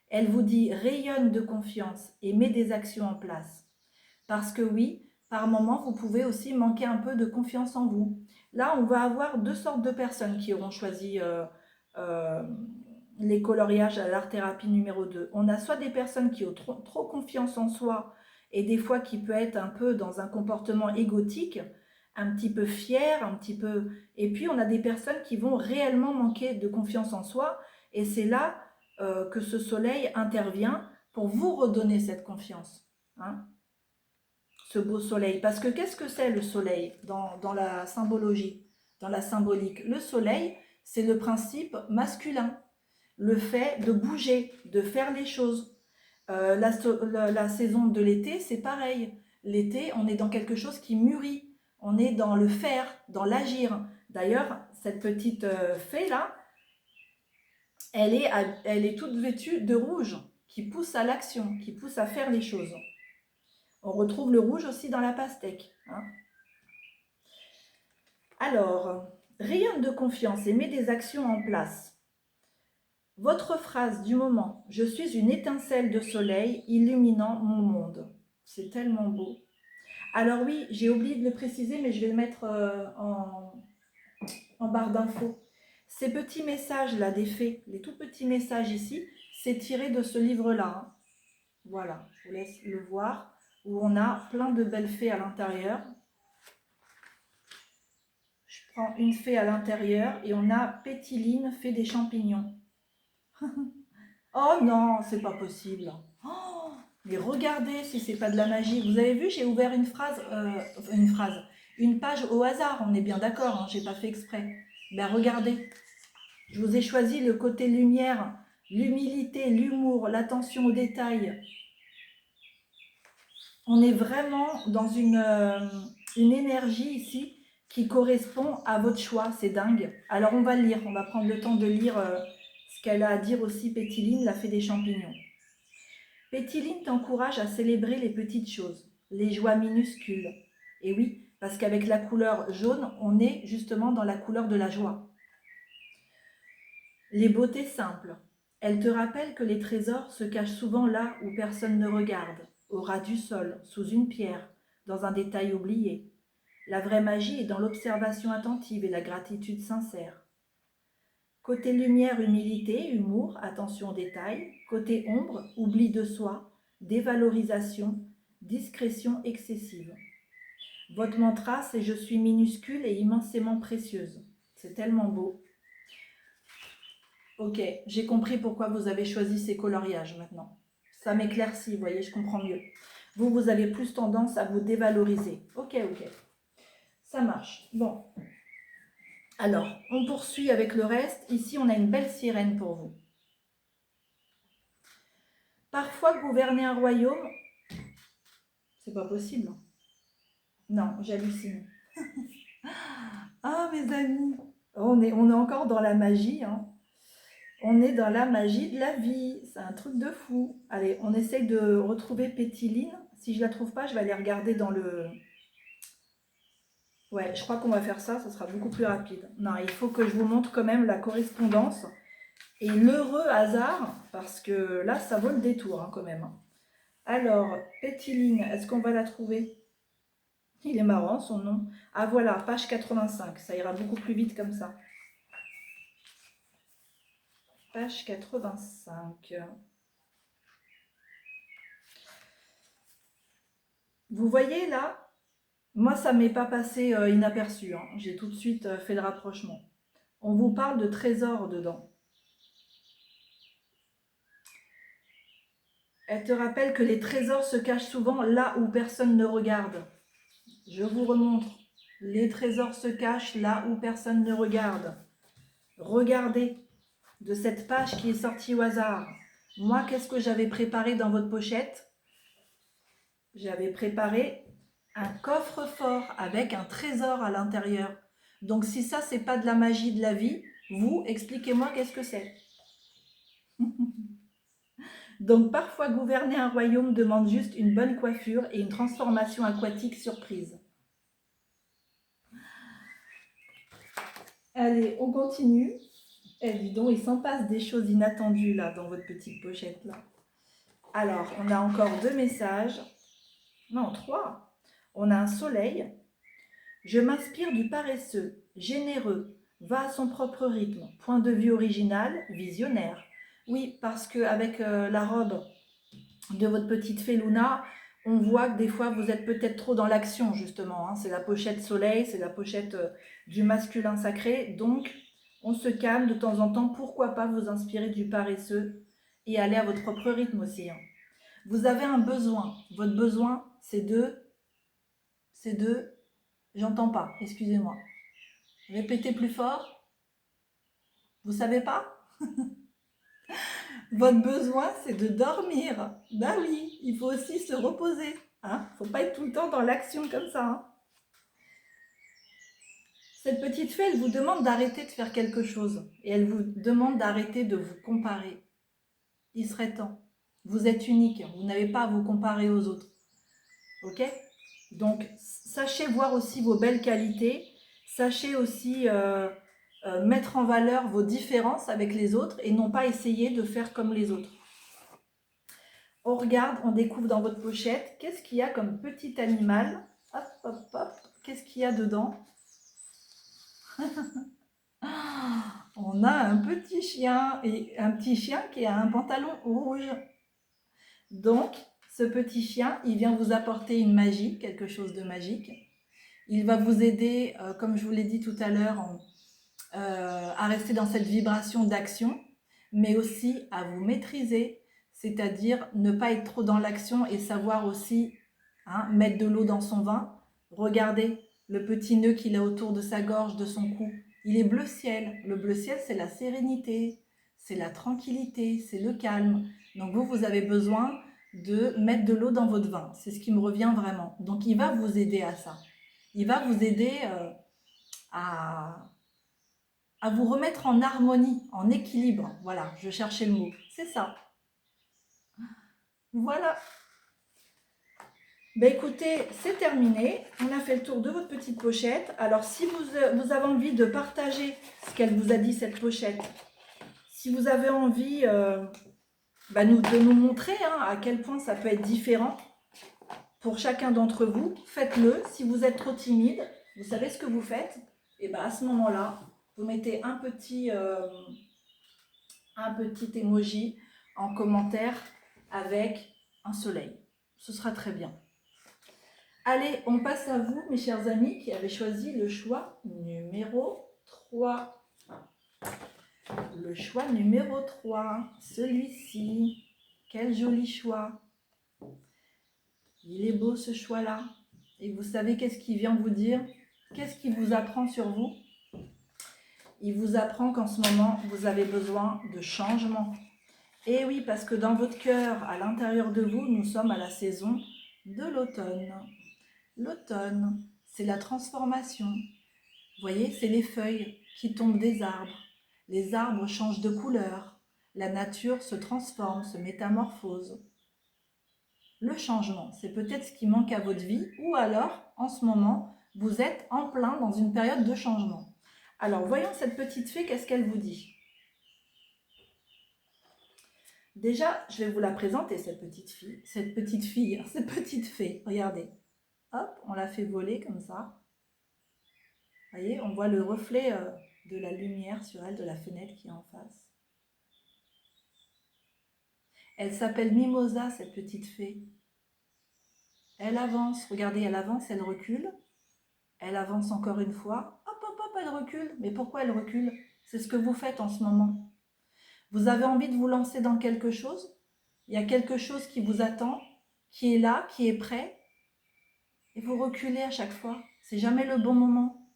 A: Elle vous dit « Rayonne de confiance et mets des actions en place. » Parce que oui, par moments, vous pouvez aussi manquer un peu de confiance en vous. Là, on va avoir deux sortes de personnes qui auront choisi les coloriages à l'art-thérapie numéro 2. On a soit des personnes qui ont trop confiance en soi et des fois qui peut être un peu dans un comportement égotique, un petit peu fier, un petit peu... Et puis on a des personnes qui vont réellement manquer de confiance en soi, et c'est là que ce soleil intervient pour vous redonner cette confiance, hein, ce beau soleil. Parce que qu'est-ce que c'est le soleil dans la symbologie, dans la symbolique? Le soleil, c'est le principe masculin, le fait de bouger, de faire les choses. La saison de l'été, c'est pareil. L'été, on est dans quelque chose qui mûrit. On est dans le faire, dans l'agir. D'ailleurs, cette petite fée là, elle est toute vêtue de rouge, qui pousse à l'action, qui pousse à faire les choses. On retrouve le rouge aussi dans la pastèque, hein. Alors, rayonne de confiance et mets des actions en place. Votre phrase du moment, je suis une étincelle de soleil illuminant mon monde. C'est tellement beau. Alors oui, j'ai oublié de le préciser, mais je vais le mettre en barre d'infos. Ces petits messages-là des fées, les tout petits messages ici, c'est tiré de ce livre-là, hein. Voilà, je vous laisse le voir, où on a plein de belles fées à l'intérieur. Je prends une fée à l'intérieur et on a Pétiline, fée des champignons. Oh non, c'est pas possible. Oh, mais regardez si c'est pas de la magie. Vous avez vu, j'ai ouvert une page au hasard. On est bien d'accord, hein, j'ai pas fait exprès. Ben regardez, je vous ai choisi le côté lumière, l'humilité, l'humour, l'attention aux détails. On est vraiment dans une énergie ici qui correspond à votre choix. C'est dingue. Alors on va lire, on va prendre le temps de lire ce qu'elle a à dire aussi, Pétiline, la fée des champignons. Pétiline t'encourage à célébrer les petites choses, les joies minuscules. Et oui, parce qu'avec la couleur jaune, on est justement dans la couleur de la joie. Les beautés simples. Elle te rappelle que les trésors se cachent souvent là où personne ne regarde, au ras du sol, sous une pierre, dans un détail oublié. La vraie magie est dans l'observation attentive et la gratitude sincère. Côté lumière, humilité, humour, attention aux détails. Côté ombre, oubli de soi, dévalorisation, discrétion excessive. Votre mantra, c'est « Je suis minuscule et immensément précieuse ». C'est tellement beau. Ok, j'ai compris pourquoi vous avez choisi ces coloriages maintenant. Ça m'éclaircit, vous voyez, je comprends mieux. Vous avez plus tendance à vous dévaloriser. Ok, ça marche. Bon. Alors, on poursuit avec le reste. Ici, on a une belle sirène pour vous. Parfois, gouverner un royaume, c'est pas possible. Non, j'hallucine. Ah, mes amis, on est encore dans la magie, hein. On est dans la magie de la vie. C'est un truc de fou. Allez, on essaye de retrouver Pétiline. Si je la trouve pas, je vais aller regarder dans le... Ouais, je crois qu'on va faire ça, ça sera beaucoup plus rapide. Non, il faut que je vous montre quand même la correspondance et l'heureux hasard, parce que là, ça vaut le détour hein, quand même. Alors, Pétiline, est-ce qu'on va la trouver? Il est marrant son nom. Ah voilà, page 85, ça ira beaucoup plus vite comme ça. Page 85. Vous voyez là, moi ça ne m'est pas passé inaperçu, hein. J'ai tout de suite fait le rapprochement. On vous parle de trésors dedans. Elle te rappelle que les trésors se cachent souvent là où personne ne regarde. Je vous remontre. Les trésors se cachent là où personne ne regarde. Regardez de cette page qui est sortie au hasard. Moi, qu'est-ce que j'avais préparé dans votre pochette? J'avais préparé un coffre-fort avec un trésor à l'intérieur. Donc si ça, c'est pas de la magie de la vie, vous, expliquez-moi qu'est-ce que c'est. Donc parfois, gouverner un royaume demande juste une bonne coiffure et une transformation aquatique surprise. Allez, on continue. Eh, dis donc, il s'en passe des choses inattendues là dans votre petite pochette là. Alors, on a encore 2 messages. Non, 3. On a un soleil. Je m'inspire du paresseux, généreux, va à son propre rythme, point de vue original, visionnaire. Oui, parce qu'avec la robe de votre petite fée Luna, On voit que des fois, vous êtes peut-être trop dans l'action, justement, hein. C'est la pochette soleil, c'est la pochette du masculin sacré. Donc, on se calme de temps en temps. Pourquoi pas vous inspirer du paresseux et aller à votre propre rythme aussi, hein. Vous avez un besoin. Votre besoin, c'est de, j'entends pas, excusez-moi. Répétez plus fort. Vous savez pas? Votre besoin, c'est de dormir. Ben oui, il faut aussi se reposer, hein. Faut pas être tout le temps dans l'action comme ça, hein. Cette petite fée, elle vous demande d'arrêter de faire quelque chose. Et elle vous demande d'arrêter de vous comparer. Il serait temps. Vous êtes unique. Vous n'avez pas à vous comparer aux autres. Ok? Donc, sachez voir aussi vos belles qualités. Sachez aussi mettre en valeur vos différences avec les autres et non pas essayer de faire comme les autres. On regarde, on découvre dans votre pochette. Qu'est-ce qu'il y a comme petit animal? Hop, hop, hop. Qu'est-ce qu'il y a dedans? On a un petit chien et un petit chien qui a un pantalon rouge. Donc, ce petit chien, il vient vous apporter une magie, quelque chose de magique. Il va vous aider, comme je vous l'ai dit tout à l'heure, à rester dans cette vibration d'action, mais aussi à vous maîtriser, c'est-à-dire ne pas être trop dans l'action et savoir aussi mettre de l'eau dans son vin. Regardez le petit nœud qu'il a autour de sa gorge, de son cou. Il est bleu ciel. Le bleu ciel, c'est la sérénité, c'est la tranquillité, c'est le calme. Donc vous avez besoin de mettre de l'eau dans votre vin. C'est ce qui me revient vraiment. Donc il va vous aider à ça. Il va vous aider à vous remettre en harmonie, en équilibre. Voilà, je cherchais le mot. C'est ça. Voilà. Ben écoutez, c'est terminé. On a fait le tour de votre petite pochette. Alors, si vous avez envie de partager ce qu'elle vous a dit, cette pochette, si vous avez envie de nous montrer à quel point ça peut être différent pour chacun d'entre vous, faites-le. Si vous êtes trop timide, vous savez ce que vous faites. Et ben à ce moment-là, vous mettez un petit emoji en commentaire avec un soleil. Ce sera très bien. Allez, on passe à vous, mes chers amis, qui avez choisi le choix numéro 3. Le choix numéro 3, celui-ci. Quel joli choix. Il est beau ce choix-là. Et vous savez qu'est-ce qu'il vient vous dire? Qu'est-ce qu'il vous apprend sur vous? Il vous apprend qu'en ce moment, vous avez besoin de changement. Et oui, parce que dans votre cœur, à l'intérieur de vous, nous sommes à la saison de l'automne. L'automne, c'est la transformation. Vous voyez, c'est les feuilles qui tombent des arbres. Les arbres changent de couleur. La nature se transforme, se métamorphose. Le changement, c'est peut-être ce qui manque à votre vie, ou alors, en ce moment, vous êtes en plein dans une période de changement. Alors, voyons cette petite fée, qu'est-ce qu'elle vous dit? Déjà, je vais vous la présenter, cette petite fée, regardez. Hop, on la fait voler comme ça. Vous voyez, on voit le reflet de la lumière sur elle, de la fenêtre qui est en face. Elle s'appelle Mimosa, cette petite fée. Elle avance, regardez, elle avance, elle recule. Elle avance encore une fois. Hop, hop, hop, elle recule. Mais pourquoi elle recule? C'est ce que vous faites en ce moment. Vous avez envie de vous lancer dans quelque chose? Il y a quelque chose qui vous attend, qui est là, qui est prêt. Et vous reculez à chaque fois. C'est jamais le bon moment.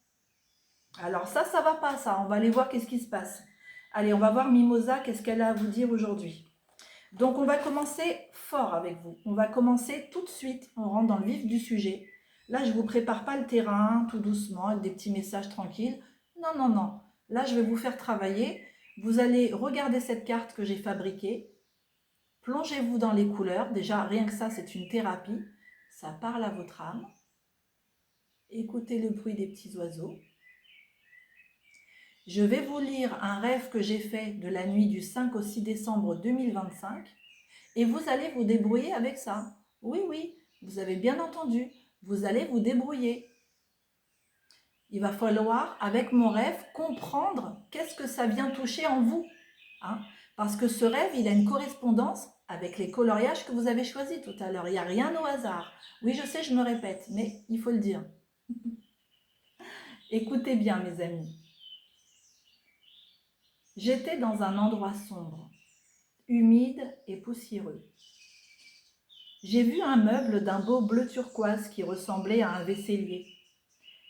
A: Alors ça va pas ça. On va aller voir qu'est-ce qui se passe. Allez, on va voir Mimosa, qu'est-ce qu'elle a à vous dire aujourd'hui. Donc on va commencer fort avec vous. On va commencer tout de suite. On rentre dans le vif du sujet. Là, je ne vous prépare pas le terrain tout doucement avec des petits messages tranquilles. Non, non, non. Là, je vais vous faire travailler. Vous allez regarder cette carte que j'ai fabriquée. Plongez-vous dans les couleurs. Déjà, rien que ça, c'est une thérapie. Ça parle à votre âme. Écoutez le bruit des petits oiseaux. Je vais vous lire un rêve que j'ai fait de la nuit du 5 au 6 décembre 2025 et vous allez vous débrouiller avec ça. Oui, oui, vous avez bien entendu, vous allez vous débrouiller. Il va falloir, avec mon rêve, comprendre qu'est-ce que ça vient toucher en vous. Parce que ce rêve, il a une correspondance avec les coloriages que vous avez choisis tout à l'heure. Il n'y a rien au hasard. Oui, je sais, je me répète, mais il faut le dire. Écoutez bien, mes amis. J'étais dans un endroit sombre, humide et poussiéreux. J'ai vu un meuble d'un beau bleu turquoise qui ressemblait à un vaisselier.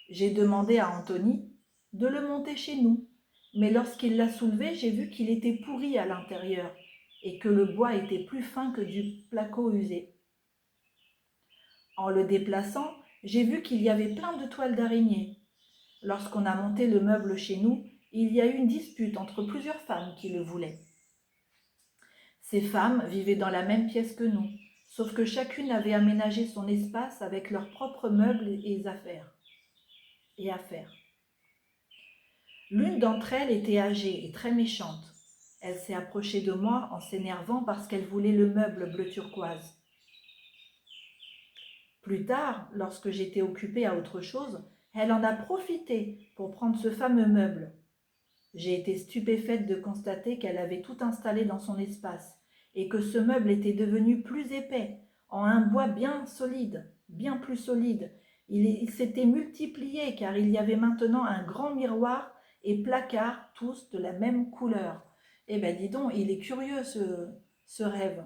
A: J'ai demandé à Anthony de le monter chez nous, mais lorsqu'il l'a soulevé, j'ai vu qu'il était pourri à l'intérieur et que le bois était plus fin que du placo usé. En le déplaçant, j'ai vu qu'il y avait plein de toiles d'araignée. Lorsqu'on a monté le meuble chez nous, il y a eu une dispute entre plusieurs femmes qui le voulaient. Ces femmes vivaient dans la même pièce que nous, sauf que chacune avait aménagé son espace avec leurs propres meubles et affaires. L'une d'entre elles était âgée et très méchante. Elle s'est approchée de moi en s'énervant parce qu'elle voulait le meuble bleu turquoise. Plus tard, lorsque j'étais occupée à autre chose, elle en a profité pour prendre ce fameux meuble. J'ai été stupéfaite de constater qu'elle avait tout installé dans son espace et que ce meuble était devenu plus épais, en un bois bien solide, bien plus solide. Il s'était multiplié car il y avait maintenant un grand miroir et placard, tous de la même couleur. Eh bien, dis donc, il est curieux ce rêve.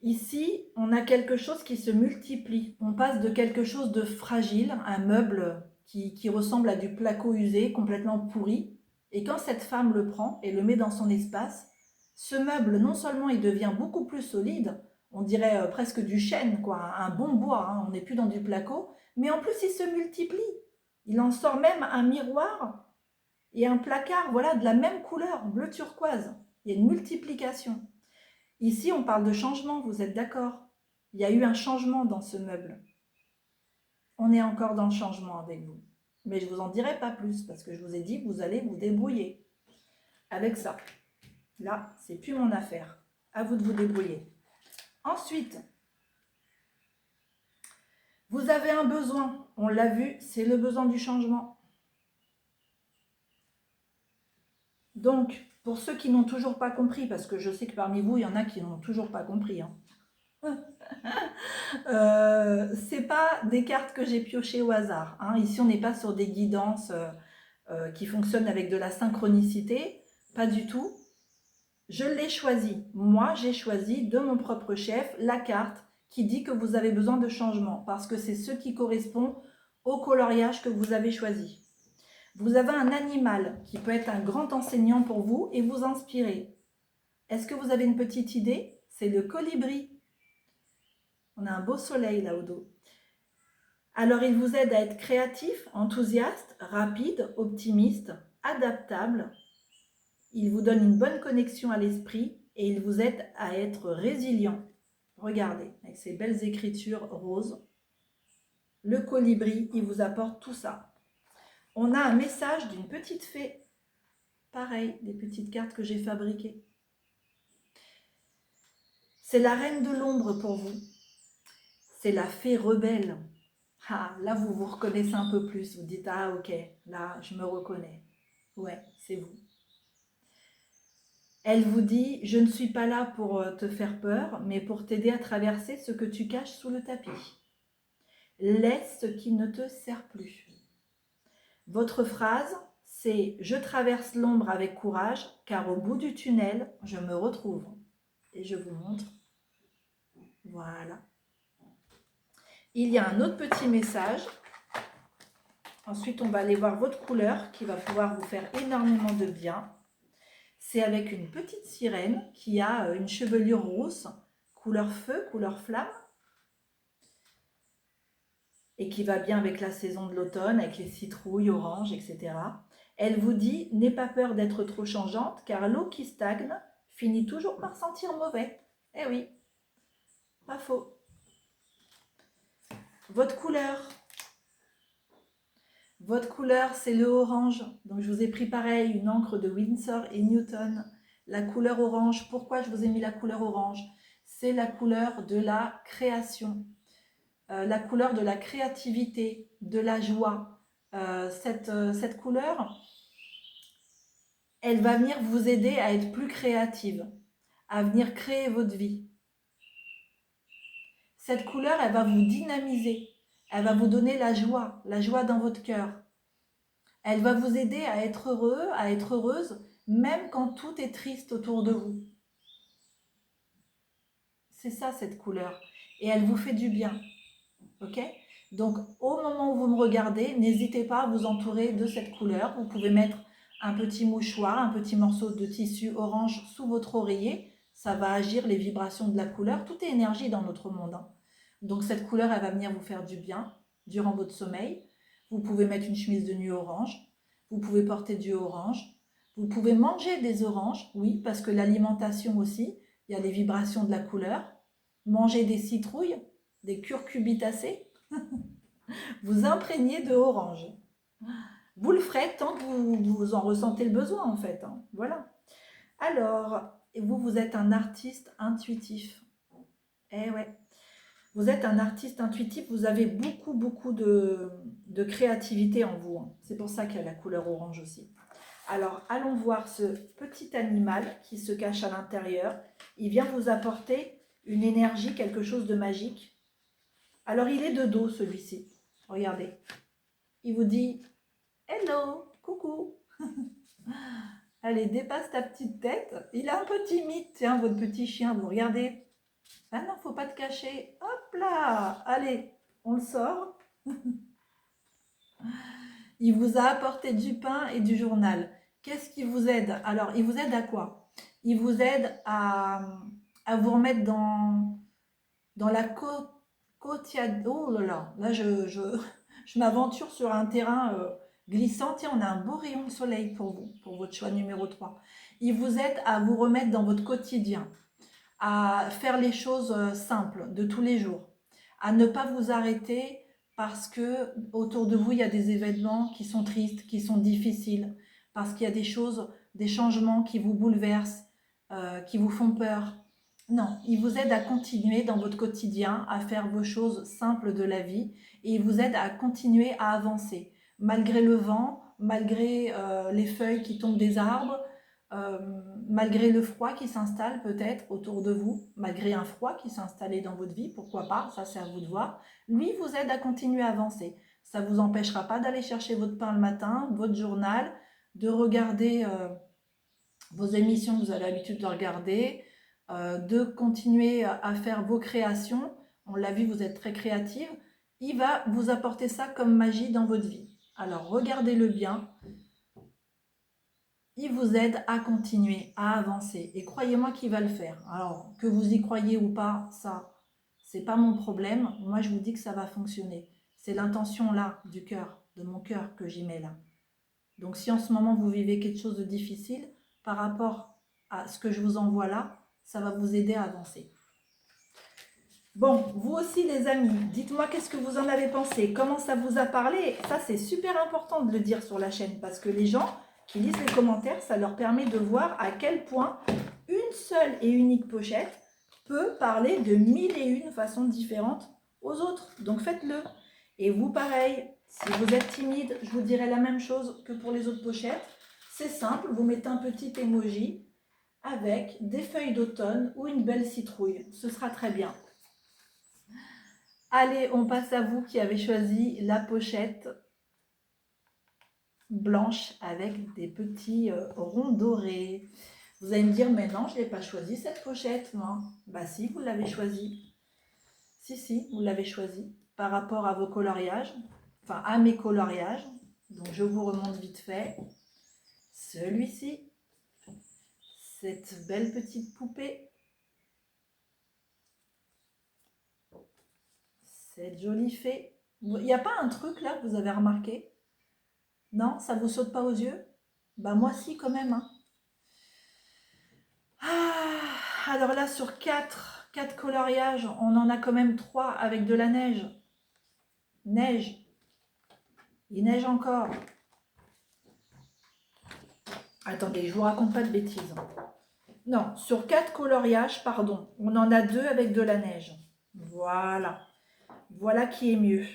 A: Ici, on a quelque chose qui se multiplie. On passe de quelque chose de fragile, un meuble qui ressemble à du placo usé, complètement pourri. Et quand cette femme le prend et le met dans son espace, ce meuble, non seulement il devient beaucoup plus solide, on dirait presque du chêne, quoi, un bon bois, hein, on n'est plus dans du placo, mais en plus il se multiplie. Il en sort même un miroir et un placard, voilà, de la même couleur, bleu turquoise. Il y a une multiplication. Ici, on parle de changement, vous êtes d'accord? Il y a eu un changement dans ce meuble. On est encore dans le changement avec vous. Mais je ne vous en dirai pas plus parce que je vous ai dit que vous allez vous débrouiller avec ça. Là, c'est plus mon affaire. À vous de vous débrouiller. Ensuite, vous avez un besoin. On l'a vu, c'est le besoin du changement. Donc, pour ceux qui n'ont toujours pas compris, parce que je sais que parmi vous, il y en a qui n'ont toujours pas compris, hein. C'est pas des cartes que j'ai piochées au hasard, hein. Ici, on n'est pas sur des guidances qui fonctionnent avec de la synchronicité, pas du tout. Je l'ai choisi. Moi, j'ai choisi de mon propre chef la carte qui dit que vous avez besoin de changement parce que c'est ce qui correspond au coloriage que vous avez choisi. Vous avez un animal qui peut être un grand enseignant pour vous et vous inspirer. Est-ce que vous avez une petite idée? C'est le colibri. On a un beau soleil là au dos. Alors, il vous aide à être créatif, enthousiaste, rapide, optimiste, adaptable. Il vous donne une bonne connexion à l'esprit et il vous aide à être résilient. Regardez, avec ces belles écritures roses, le colibri, il vous apporte tout ça. On a un message d'une petite fée. Pareil, des petites cartes que j'ai fabriquées. C'est la reine de l'ombre pour vous. C'est la fée rebelle. Ah, là, vous vous reconnaissez un peu plus. Vous dites, ah, ok, là, je me reconnais. Ouais, c'est vous. Elle vous dit, je ne suis pas là pour te faire peur, mais pour t'aider à traverser ce que tu caches sous le tapis. Laisse ce qui ne te sert plus. Votre phrase, c'est « Je traverse l'ombre avec courage, car au bout du tunnel, je me retrouve. » Et je vous montre. Voilà. Il y a un autre petit message. Ensuite, on va aller voir votre couleur qui va pouvoir vous faire énormément de bien. C'est avec une petite sirène qui a une chevelure rousse, couleur feu, couleur flamme, et qui va bien avec la saison de l'automne, avec les citrouilles, oranges, etc. Elle vous dit, n'aie pas peur d'être trop changeante, car l'eau qui stagne finit toujours par sentir mauvais. Eh oui, pas faux. Votre couleur, c'est le orange. Donc, je vous ai pris pareil, une encre de Winsor et Newton. La couleur orange, pourquoi je vous ai mis la couleur orange? C'est la couleur de la création, la couleur de la créativité, de la joie. Cette couleur, elle va venir vous aider à être plus créative, à venir créer votre vie. Cette couleur, elle va vous dynamiser, elle va vous donner la joie dans votre cœur. Elle va vous aider à être heureux, à être heureuse, même quand tout est triste autour de vous. C'est ça, cette couleur. Et elle vous fait du bien. Ok? Donc, au moment où vous me regardez, n'hésitez pas à vous entourer de cette couleur. Vous pouvez mettre un petit mouchoir, un petit morceau de tissu orange sous votre oreiller. Ça va agir les vibrations de la couleur. Tout est énergie dans notre monde, hein. Donc, cette couleur, elle va venir vous faire du bien durant votre sommeil. Vous pouvez mettre une chemise de nuit orange. Vous pouvez porter du orange. Vous pouvez manger des oranges, oui, parce que l'alimentation aussi, il y a les vibrations de la couleur. Manger des citrouilles, des curcubitacées, vous imprégnez de orange. Vous le ferez tant que vous en ressentez le besoin en fait, hein. Voilà. Alors, vous êtes un artiste intuitif. Eh ouais. Vous êtes un artiste intuitif, vous avez beaucoup de créativité en vous, hein. C'est pour ça qu'il y a la couleur orange aussi. Alors, allons voir ce petit animal qui se cache à l'intérieur. Il vient vous apporter une énergie, quelque chose de magique. Alors, il est de dos, celui-ci. Regardez. Il vous dit « Hello, coucou !» Allez, dépasse ta petite tête. Il est un peu timide, tiens, votre petit chien. Vous regardez. Ah non, faut pas te cacher. Hop là. Allez, on le sort. Il vous a apporté du pain et du journal. Qu'est-ce qui vous aide? Alors, il vous aide à quoi? Il vous aide à vous remettre dans la quotidienne. Oh là là, je m'aventure sur un terrain glissant. Tiens, on a un beau rayon de soleil pour vous, pour votre choix numéro 3. Il vous aide à vous remettre dans votre quotidien, à faire les choses simples de tous les jours, à ne pas vous arrêter parce que autour de vous, il y a des événements qui sont tristes, qui sont difficiles, parce qu'il y a des choses, des changements qui vous bouleversent, qui vous font peur. Non, il vous aide à continuer dans votre quotidien, à faire vos choses simples de la vie, et il vous aide à continuer à avancer, malgré le vent, malgré les feuilles qui tombent des arbres, euh, malgré le froid qui s'installe peut-être autour de vous, malgré un froid qui s'est installé dans votre vie, pourquoi pas, ça c'est à vous de voir. Lui vous aide à continuer à avancer. Ça ne vous empêchera pas d'aller chercher votre pain le matin, votre journal, de regarder vos émissions que vous avez l'habitude de regarder, de continuer à faire vos créations. On l'a vu, vous êtes très créative. Il va vous apporter ça comme magie dans votre vie. Alors regardez-le bien. Il vous aide à continuer, à avancer. Et croyez-moi qu'il va le faire. Alors, que vous y croyez ou pas, ça, c'est pas mon problème. Moi, je vous dis que ça va fonctionner. C'est l'intention là, du cœur, de mon cœur que j'y mets là. Donc, si en ce moment, vous vivez quelque chose de difficile, par rapport à ce que je vous envoie là, ça va vous aider à avancer. Bon, vous aussi les amis, dites-moi qu'est-ce que vous en avez pensé, comment ça vous a parlé. Ça, c'est super important de le dire sur la chaîne parce que les gens qui lisent les commentaires, ça leur permet de voir à quel point une seule et unique pochette peut parler de 1001 façons différentes aux autres. Donc faites-le. Et vous, pareil, si vous êtes timide, je vous dirai la même chose que pour les autres pochettes. C'est simple, vous mettez un petit emoji avec des feuilles d'automne ou une belle citrouille. Ce sera très bien. Allez, on passe à vous qui avez choisi la pochette blanche avec des petits ronds dorés. Vous allez me dire, mais non, je ne l'ai pas choisi cette pochette, moi. Bah si, vous l'avez choisie. Si, vous l'avez choisie par rapport à vos coloriages, enfin à mes coloriages. Donc je vous remonte vite fait. Celui-ci, cette belle petite poupée, cette jolie fée. Il n'y a pas un truc là que vous avez remarqué? Non, ça vous saute pas aux yeux? Bah moi si quand même, hein. Alors là sur 4 coloriages, on en a quand même 3 avec de la neige. Neige. Il neige encore. Attendez, je vous raconte pas de bêtises. Non, sur 4 coloriages, pardon, on en a 2 avec de la neige. Voilà. Voilà qui est mieux.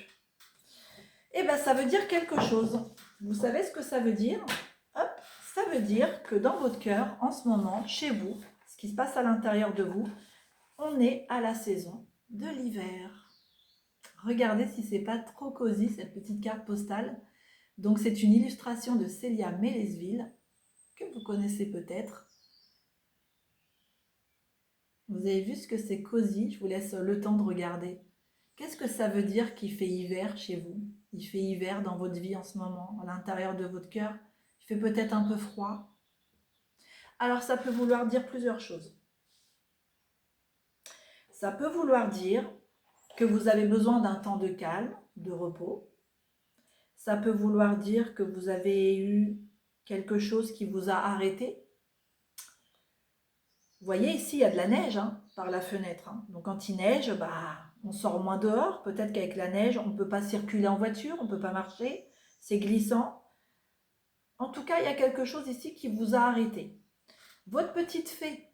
A: Eh bien, ça veut dire quelque chose. Vous savez ce que ça veut dire? Hop, Ça veut dire que dans votre cœur, en ce moment, chez vous, ce qui se passe à l'intérieur de vous, on est à la saison de l'hiver. Regardez si c'est pas trop cosy cette petite carte postale. Donc c'est une illustration de Célia Mélesville, que vous connaissez peut-être. Vous avez vu ce que c'est cosy? Je vous laisse le temps de regarder. Qu'est-ce que ça veut dire qu'il fait hiver chez vous? Il fait hiver dans votre vie en ce moment, à l'intérieur de votre cœur. Il fait peut-être un peu froid. Alors ça peut vouloir dire plusieurs choses. Ça peut vouloir dire que vous avez besoin d'un temps de calme, de repos. Ça peut vouloir dire que vous avez eu quelque chose qui vous a arrêté. Vous voyez, ici, il y a de la neige par la fenêtre. Donc quand il neige, on sort moins dehors. Peut-être qu'avec la neige, on ne peut pas circuler en voiture, on ne peut pas marcher. C'est glissant. En tout cas, il y a quelque chose ici qui vous a arrêté. Votre petite fée,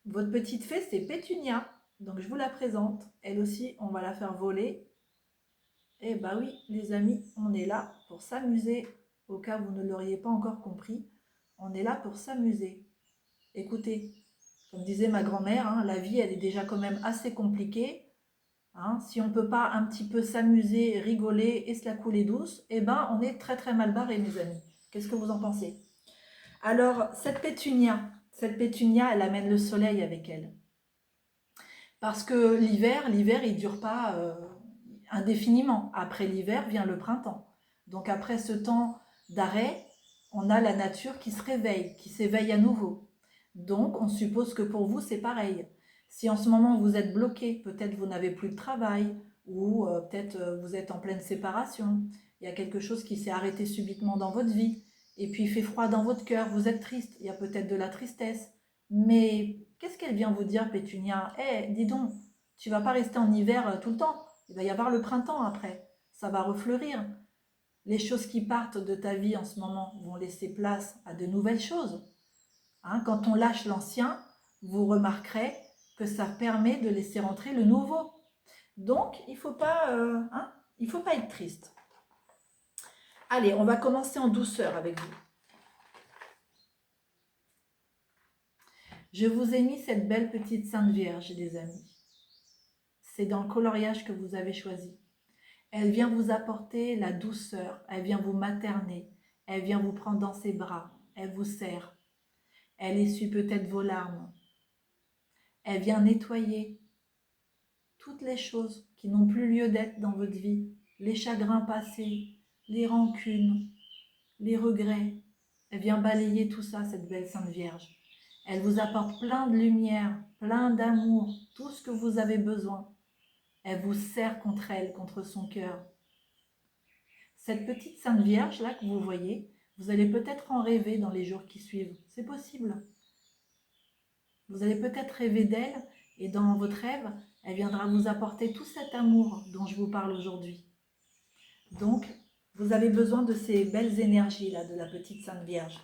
A: c'est Pétunia. Donc je vous la présente. Elle aussi, on va la faire voler. Eh bien oui, les amis, on est là pour s'amuser. Au cas où vous ne l'auriez pas encore compris, on est là pour s'amuser. Écoutez, comme disait ma grand-mère, la vie, elle est déjà quand même assez compliquée. Si on ne peut pas un petit peu s'amuser, rigoler et se la couler douce, eh ben, on est très très mal barré, mes amis. Qu'est-ce que vous en pensez? Alors, cette pétunia, elle amène le soleil avec elle. Parce que l'hiver, il ne dure pas indéfiniment. Après l'hiver vient le printemps. Donc après ce temps d'arrêt, on a la nature qui se réveille, qui s'éveille à nouveau. Donc on suppose que pour vous c'est pareil. Si en ce moment vous êtes bloqué, peut-être vous n'avez plus de travail, ou peut-être vous êtes en pleine séparation, il y a quelque chose qui s'est arrêté subitement dans votre vie, et puis il fait froid dans votre cœur, vous êtes triste, il y a peut-être de la tristesse. Mais qu'est-ce qu'elle vient vous dire, Pétunia? Dis donc, tu vas pas rester en hiver tout le temps. Il va y avoir le printemps après. Ça va refleurir. Les choses qui partent de ta vie en ce moment vont laisser place à de nouvelles choses. Quand on lâche l'ancien, vous remarquerez que ça permet de laisser rentrer le nouveau. Donc, il ne faut pas être triste. Allez, on va commencer en douceur avec vous. Je vous ai mis cette belle petite Sainte Vierge, les amis. C'est dans le coloriage que vous avez choisi. Elle vient vous apporter la douceur, elle vient vous materner, elle vient vous prendre dans ses bras, elle vous serre. Elle essuie peut-être vos larmes. Elle vient nettoyer toutes les choses qui n'ont plus lieu d'être dans votre vie, les chagrins passés, les rancunes, les regrets. Elle vient balayer tout ça, cette belle Sainte Vierge. Elle vous apporte plein de lumière, plein d'amour, tout ce que vous avez besoin. Elle vous serre contre elle, contre son cœur. Cette petite Sainte Vierge là que vous voyez, vous allez peut-être en rêver dans les jours qui suivent. C'est possible. Vous allez peut-être rêver d'elle et dans votre rêve, elle viendra vous apporter tout cet amour dont je vous parle aujourd'hui. Donc, vous avez besoin de ces belles énergies là de la petite Sainte Vierge.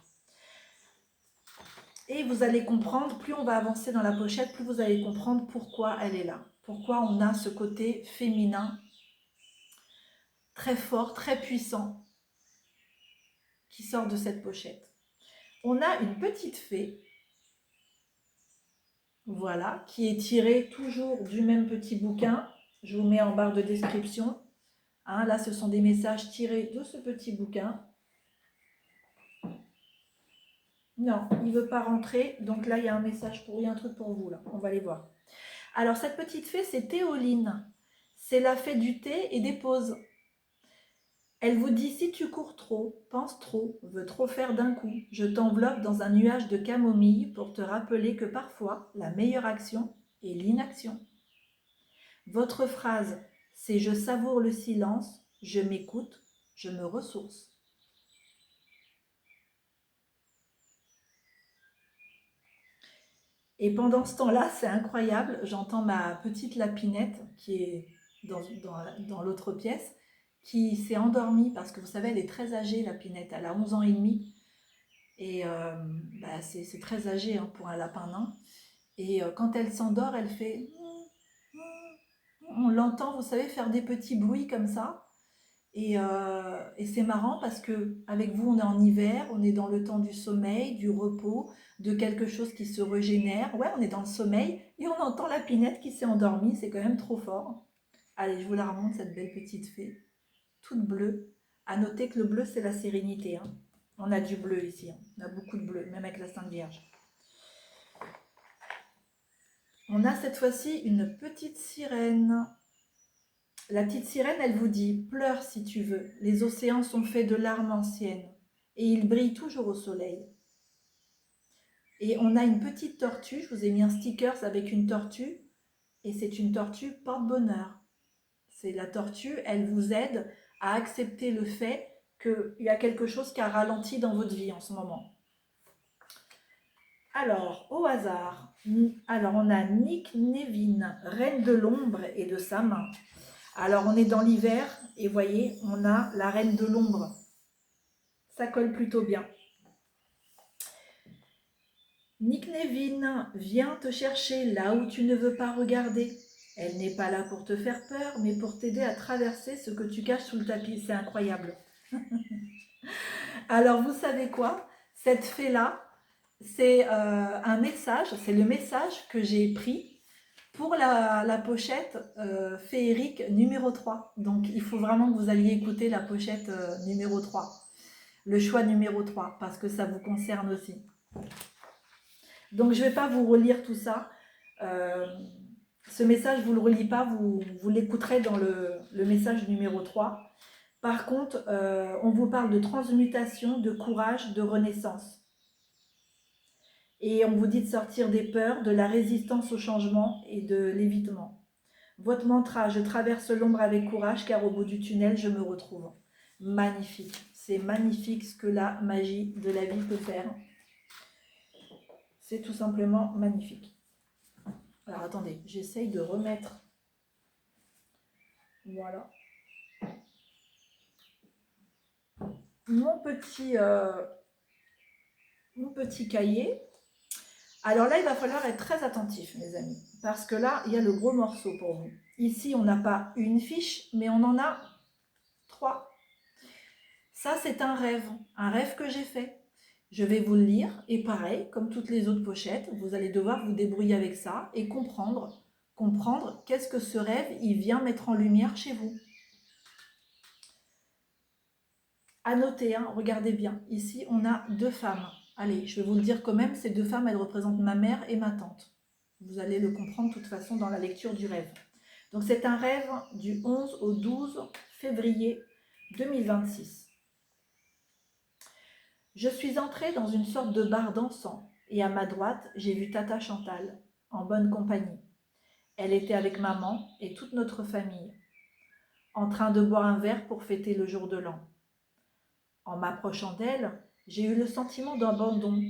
A: Et vous allez comprendre, plus on va avancer dans la pochette, plus vous allez comprendre pourquoi elle est là. Pourquoi on a ce côté féminin très fort, très puissant qui sort de cette pochette. On a une petite fée, voilà, qui est tirée toujours du même petit bouquin. Je vous mets en barre de description. Là, ce sont des messages tirés de ce petit bouquin. Non, il ne veut pas rentrer. Donc là, il y a un message pour, il y a un truc pour vous. Là, on va aller voir. Alors, cette petite fée, c'est Théoline. C'est la fée du thé et des pauses. Elle vous dit, si tu cours trop, penses trop, veux trop faire d'un coup, je t'enveloppe dans un nuage de camomille pour te rappeler que parfois, la meilleure action est l'inaction. Votre phrase, c'est je savoure le silence, je m'écoute, je me ressource. Et pendant ce temps-là, c'est incroyable, j'entends ma petite lapinette qui est dans l'autre pièce, qui s'est endormie parce que vous savez, elle est très âgée, lapinette, elle a 11 ans et demi. Et c'est très âgé pour un lapin nain. Et quand elle s'endort, elle fait... On l'entend, vous savez, faire des petits bruits comme ça. Et c'est marrant parce que avec vous, on est en hiver, on est dans le temps du sommeil, du repos, de quelque chose qui se régénère. Ouais, on est dans le sommeil et on entend la pinette qui s'est endormie. C'est quand même trop fort. Allez, je vous la remonte, cette belle petite fée, toute bleue. À noter que le bleu, c'est la sérénité, hein. On a du bleu ici, hein. On a beaucoup de bleu, même avec la Sainte Vierge. On a cette fois-ci une petite sirène. La petite sirène, elle vous dit, pleure si tu veux, les océans sont faits de larmes anciennes, et ils brillent toujours au soleil. Et on a une petite tortue, je vous ai mis un sticker avec une tortue, et c'est une tortue porte-bonheur. C'est la tortue, elle vous aide à accepter le fait qu'il y a quelque chose qui a ralenti dans votre vie en ce moment. Alors, au hasard, on a Nick Nevin, reine de l'ombre et de sa main. Alors, on est dans l'hiver et voyez, on a la reine de l'ombre. Ça colle plutôt bien. Nick Nevin vient te chercher là où tu ne veux pas regarder. Elle n'est pas là pour te faire peur, mais pour t'aider à traverser ce que tu caches sous le tapis. C'est incroyable. Alors, vous savez quoi? Cette fée-là, c'est un message, c'est le message que j'ai pris pour la pochette féerique numéro 3. Donc, il faut vraiment que vous alliez écouter la pochette numéro 3, le choix numéro 3, parce que ça vous concerne aussi. Donc, je ne vais pas vous relire tout ça. Ce message, vous ne le relis pas, vous l'écouterez dans le message numéro 3. Par contre, on vous parle de transmutation, de courage, de renaissance. Et on vous dit de sortir des peurs, de la résistance au changement et de l'évitement. Votre mantra, je traverse l'ombre avec courage car au bout du tunnel, je me retrouve. Magnifique. C'est magnifique ce que la magie de la vie peut faire. C'est tout simplement magnifique. Alors attendez, j'essaye de remettre. Voilà. Mon petit cahier. Alors là, il va falloir être très attentif, mes amis, parce que là, il y a le gros morceau pour vous. Ici, on n'a pas une fiche, mais on en a 3. Ça, c'est un rêve que j'ai fait. Je vais vous le lire, et pareil, comme toutes les autres pochettes, vous allez devoir vous débrouiller avec ça et comprendre qu'est-ce que ce rêve, il vient mettre en lumière chez vous. À noter, hein, regardez bien, ici, on a 2 femmes. Allez, je vais vous le dire quand même, ces 2 femmes, elles représentent ma mère et ma tante. Vous allez le comprendre de toute façon dans la lecture du rêve. Donc c'est un rêve du 11 au 12 février 2026. Je suis entrée dans une sorte de bar dansant et à ma droite, j'ai vu Tata Chantal, en bonne compagnie. Elle était avec maman et toute notre famille, en train de boire un verre pour fêter le jour de l'an. En m'approchant d'elle, j'ai eu le sentiment d'abandon.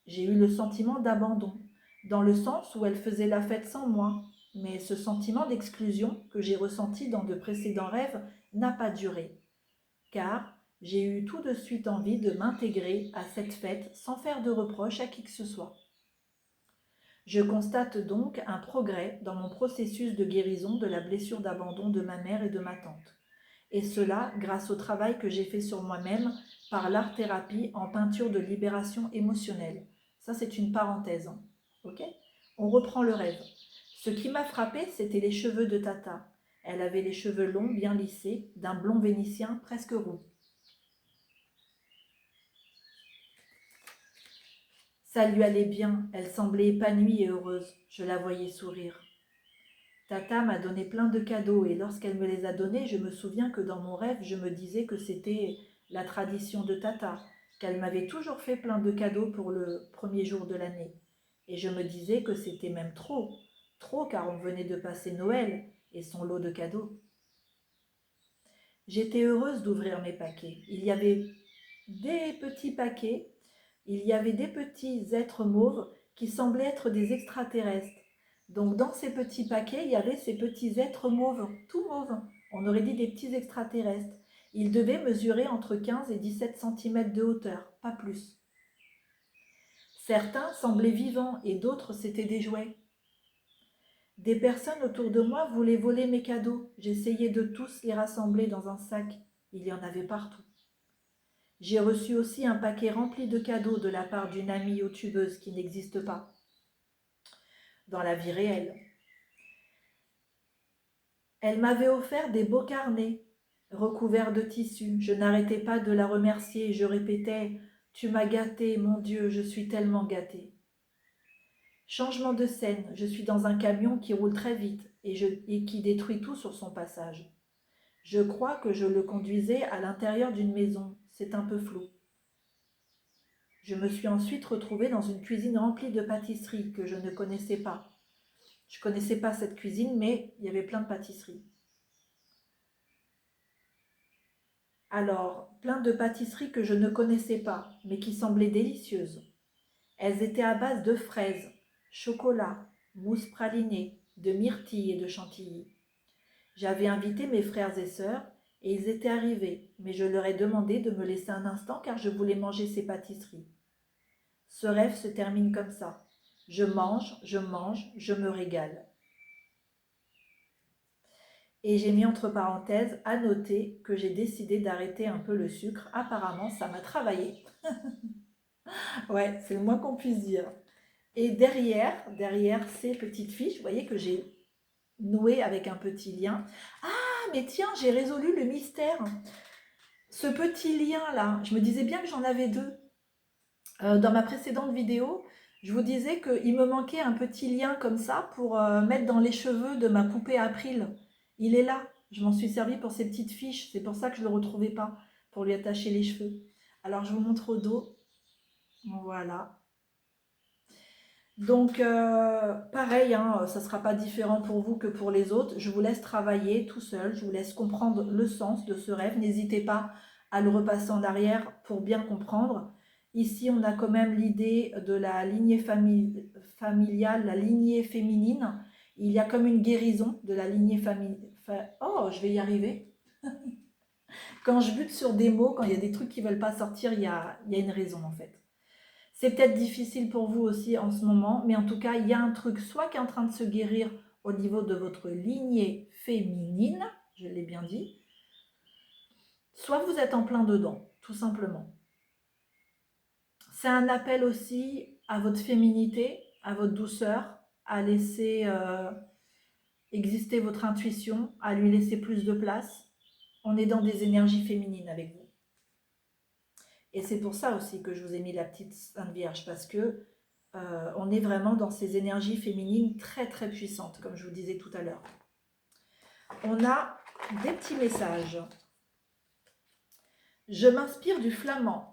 A: J'ai eu le sentiment d'abandon, dans le sens où elle faisait la fête sans moi. Mais ce sentiment d'exclusion que j'ai ressenti dans de précédents rêves n'a pas duré, car j'ai eu tout de suite envie de m'intégrer à cette fête sans faire de reproche à qui que ce soit. Je constate donc un progrès dans mon processus de guérison de la blessure d'abandon de ma mère et de ma tante. Et cela grâce au travail que j'ai fait sur moi-même par l'art-thérapie en peinture de libération émotionnelle. Ça, c'est une parenthèse. Ok ? On reprend le rêve. Ce qui m'a frappé, c'était les cheveux de Tata. Elle avait les cheveux longs, bien lissés, d'un blond vénitien presque roux. Ça lui allait bien, elle semblait épanouie et heureuse. Je la voyais sourire. Tata m'a donné plein de cadeaux et lorsqu'elle me les a donnés, je me souviens que dans mon rêve, je me disais que c'était la tradition de Tata, qu'elle m'avait toujours fait plein de cadeaux pour le premier jour de l'année. Et je me disais que c'était même trop, trop car on venait de passer Noël et son lot de cadeaux. J'étais heureuse d'ouvrir mes paquets. Il y avait des petits paquets, il y avait des petits êtres mauves qui semblaient être des extraterrestres. Donc dans ces petits paquets, il y avait ces petits êtres mauves, tout mauves. On aurait dit des petits extraterrestres. Ils devaient mesurer entre 15 et 17 cm de hauteur, pas plus. Certains semblaient vivants et d'autres c'était des jouets. Des personnes autour de moi voulaient voler mes cadeaux. J'essayais de tous les rassembler dans un sac. Il y en avait partout. J'ai reçu aussi un paquet rempli de cadeaux de la part d'une amie youtubeuse qui n'existe pas dans la vie réelle. Elle m'avait offert des beaux carnets recouverts de tissu. Je n'arrêtais pas de la remercier et je répétais « Tu m'as gâtée, mon Dieu, je suis tellement gâtée ». Changement de scène, je suis dans un camion qui roule très vite et qui détruit tout sur son passage. Je crois que je le conduisais à l'intérieur d'une maison, c'est un peu flou. Je me suis ensuite retrouvée dans une cuisine remplie de pâtisseries que je ne connaissais pas. Je ne connaissais pas cette cuisine, mais il y avait plein de pâtisseries. Alors, plein de pâtisseries que je ne connaissais pas, mais qui semblaient délicieuses. Elles étaient à base de fraises, chocolat, mousse pralinée, de myrtilles et de chantilly. J'avais invité mes frères et sœurs et ils étaient arrivés, mais je leur ai demandé de me laisser un instant car je voulais manger ces pâtisseries. Ce rêve se termine comme ça. Je mange, je me régale. Et j'ai mis entre parenthèses à noter que j'ai décidé d'arrêter un peu le sucre. Apparemment, ça m'a travaillé. Ouais, c'est le moins qu'on puisse dire. Et derrière ces petites fiches, vous voyez que j'ai noué avec un petit lien. Ah, mais tiens, j'ai résolu le mystère. Ce petit lien-là, je me disais bien que j'en avais deux. Dans ma précédente vidéo, je vous disais qu'il me manquait un petit lien comme ça pour mettre dans les cheveux de ma poupée April. Il est là. Je m'en suis servi pour ces petites fiches. C'est pour ça que je ne le retrouvais pas, pour lui attacher les cheveux. Alors, je vous montre au dos. Voilà. Donc, pareil, hein, ça ne sera pas différent pour vous que pour les autres. Je vous laisse travailler tout seul. Je vous laisse comprendre le sens de ce rêve. N'hésitez pas à le repasser en arrière pour bien comprendre. Ici, on a quand même l'idée de la lignée familiale, la lignée féminine. Il y a comme une guérison de la lignée familiale. Oh, je vais y arriver. Quand je bute sur des mots, quand il y a des trucs qui ne veulent pas sortir, il y a une raison en fait. C'est peut-être difficile pour vous aussi en ce moment, mais en tout cas, il y a un truc soit qui est en train de se guérir au niveau de votre lignée féminine, je l'ai bien dit, soit vous êtes en plein dedans, tout simplement. C'est un appel aussi à votre féminité, à votre douceur, à laisser exister votre intuition, à lui laisser plus de place. On est dans des énergies féminines avec vous. Et c'est pour ça aussi que je vous ai mis la petite Sainte Vierge, parce que on est vraiment dans ces énergies féminines très très puissantes, comme je vous disais tout à l'heure. On a des petits messages. Je m'inspire du flamand.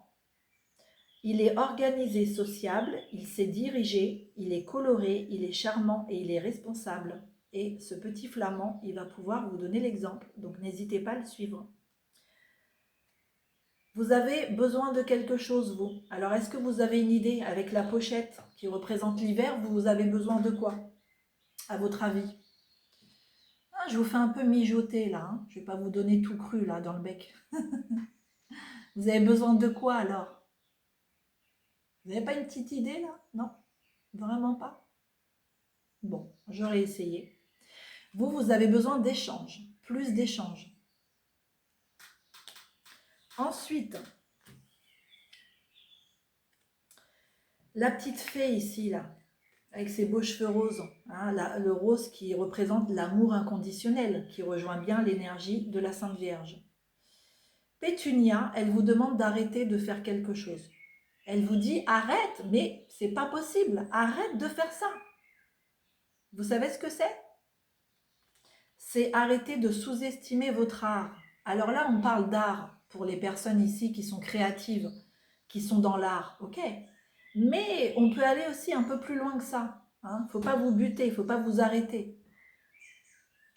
A: Il est organisé, sociable, il sait diriger, il est coloré, il est charmant et il est responsable. Et ce petit flamand, il va pouvoir vous donner l'exemple, donc n'hésitez pas à le suivre. Vous avez besoin de quelque chose, vous. Alors, est-ce que vous avez une idée avec la pochette qui représente l'hiver? Vous avez besoin de quoi, à votre avis? Ah, je vous fais un peu mijoter, là. Hein. Je ne vais pas vous donner tout cru, là, dans le bec. Vous avez besoin de quoi, alors? Vous n'avez pas une petite idée, là? Non? Vraiment pas? Bon, j'aurais essayé. Vous, vous avez besoin d'échanges. Plus d'échanges. Ensuite, la petite fée ici, là, avec ses beaux cheveux roses, hein, le rose qui représente l'amour inconditionnel, qui rejoint bien l'énergie de la Sainte Vierge. Pétunia, elle vous demande d'arrêter de faire quelque chose. Elle vous dit, arrête, mais c'est pas possible, arrête de faire ça. Vous savez ce que c'est? C'est arrêter de sous-estimer votre art. Alors là, on parle d'art pour les personnes ici qui sont créatives, qui sont dans l'art, ok? Mais on peut aller aussi un peu plus loin que ça. Il ne faut pas vous buter, il ne faut pas vous arrêter.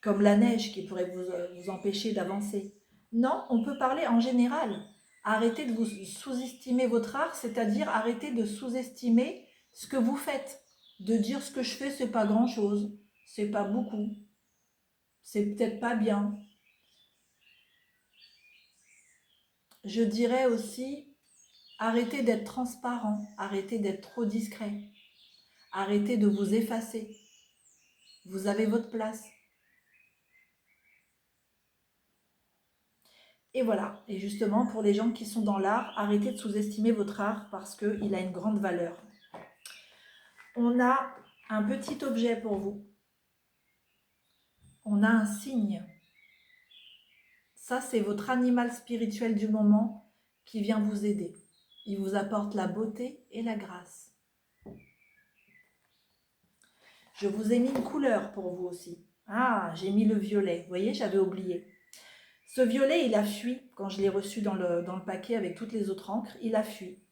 A: Comme la neige qui pourrait vous empêcher d'avancer. Non, on peut parler en général. Arrêtez de vous sous-estimer votre art, c'est-à-dire arrêtez de sous-estimer ce que vous faites. De dire ce que je fais, c'est pas grand-chose, c'est pas beaucoup, c'est peut-être pas bien. Je dirais aussi, arrêtez d'être transparent, arrêtez d'être trop discret, arrêtez de vous effacer. Vous avez votre place. Et voilà. Et justement, pour les gens qui sont dans l'art, arrêtez de sous-estimer votre art parce qu'il a une grande valeur. On a un petit objet pour vous. On a un signe. Ça, c'est votre animal spirituel du moment qui vient vous aider. Il vous apporte la beauté et la grâce. Je vous ai mis une couleur pour vous aussi. Ah, j'ai mis le violet. Vous voyez, j'avais oublié. Ce violet, il a fui quand je l'ai reçu dans le paquet avec toutes les autres encres. Il a fui.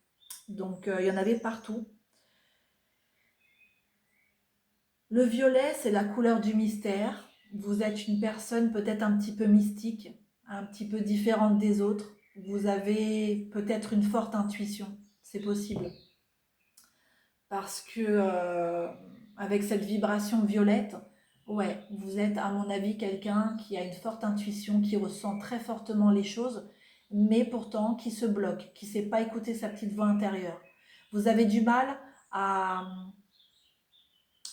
A: Donc, il y en avait partout. Le violet, c'est la couleur du mystère. Vous êtes une personne peut-être un petit peu mystique, un petit peu différente des autres. Vous avez peut-être une forte intuition. C'est possible. Parce que avec cette vibration violette, ouais, vous êtes à mon avis quelqu'un qui a une forte intuition, qui ressent très fortement les choses, mais pourtant qui se bloque, qui ne sait pas écouter sa petite voix intérieure. Vous avez du mal à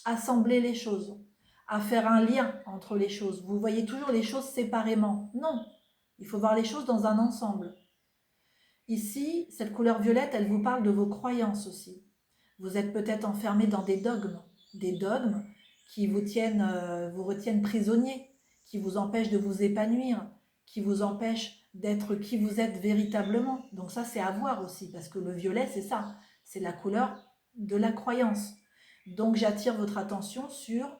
A: assembler les choses, à faire un lien entre les choses. Vous voyez toujours les choses séparément. Non, il faut voir les choses dans un ensemble. Ici, cette couleur violette, elle vous parle de vos croyances aussi. Vous êtes peut-être enfermé dans des dogmes qui vous retiennent prisonnier, qui vous empêchent de vous épanouir, qui vous empêchent d'être qui vous êtes véritablement. Donc ça, c'est à voir aussi, parce que le violet, c'est ça, c'est la couleur de la croyance. Donc j'attire votre attention sur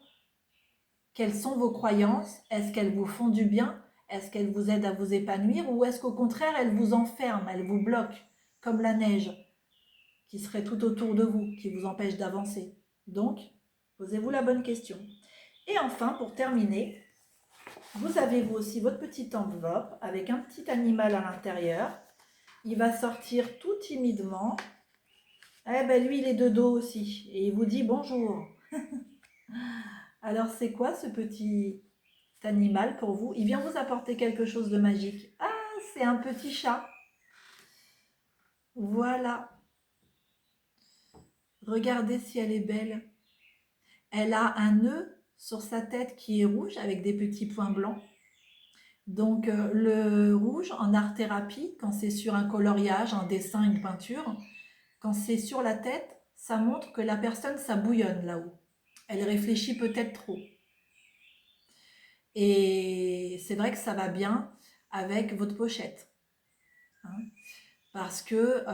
A: quelles sont vos croyances, est-ce qu'elles vous font du bien, est-ce qu'elles vous aident à vous épanouir, ou est-ce qu'au contraire, elles vous enferment, elles vous bloquent, comme la neige qui serait tout autour de vous, qui vous empêche d'avancer. Donc, posez-vous la bonne question. Et enfin, pour terminer, vous avez vous aussi votre petite enveloppe avec un petit animal à l'intérieur. Il va sortir tout timidement. Eh ben lui, il est de dos aussi. Et il vous dit bonjour. Alors, c'est quoi ce petit animal pour vous? Il vient vous apporter quelque chose de magique. Ah, c'est un petit chat. Voilà. Regardez si elle est belle. Elle a un nœud sur sa tête qui est rouge avec des petits points blancs. Donc le rouge en art-thérapie, quand c'est sur un coloriage, un dessin, une peinture, quand c'est sur la tête, ça montre que la personne, ça bouillonne là-haut. Elle réfléchit peut-être trop. Et c'est vrai que ça va bien avec votre pochette. Hein, parce que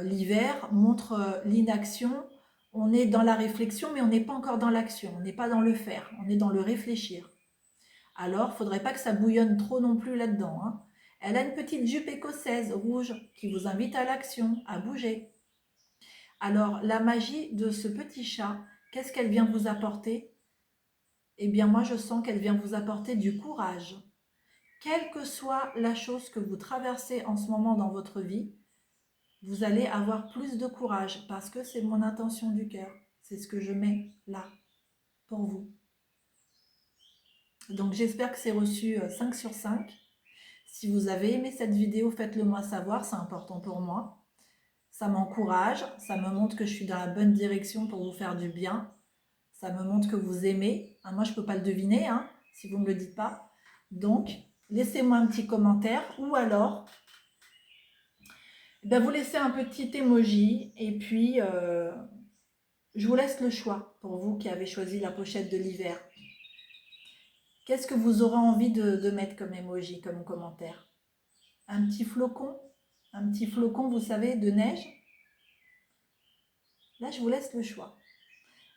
A: l'hiver montre l'inaction. On est dans la réflexion, mais on n'est pas encore dans l'action. On n'est pas dans le faire, on est dans le réfléchir. Alors, il ne faudrait pas que ça bouillonne trop non plus là-dedans. Hein. Elle a une petite jupe écossaise rouge qui vous invite à l'action, à bouger. Alors, la magie de ce petit chat, qu'est-ce qu'elle vient vous apporter? Eh bien, moi, je sens qu'elle vient vous apporter du courage. Quelle que soit la chose que vous traversez en ce moment dans votre vie, vous allez avoir plus de courage parce que c'est mon intention du cœur. C'est ce que je mets là pour vous. Donc j'espère que c'est reçu 5 sur 5. Si vous avez aimé cette vidéo, faites-le moi savoir, c'est important pour moi. Ça m'encourage, ça me montre que je suis dans la bonne direction pour vous faire du bien. Ça me montre que vous aimez. Hein, moi, je ne peux pas le deviner si vous ne me le dites pas. Donc, laissez-moi un petit commentaire ou alors vous laissez un petit emoji et puis je vous laisse le choix pour vous qui avez choisi la pochette de l'hiver. Qu'est-ce que vous aurez envie de mettre comme emoji, comme commentaire? Un petit flocon? Un petit flocon, vous savez, de neige? Là, je vous laisse le choix.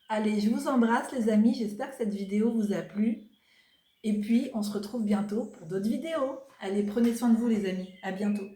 A: Allez, je vous embrasse les amis, j'espère que cette vidéo vous a plu. Et puis, on se retrouve bientôt pour d'autres vidéos. Allez, prenez soin de vous les amis, à bientôt.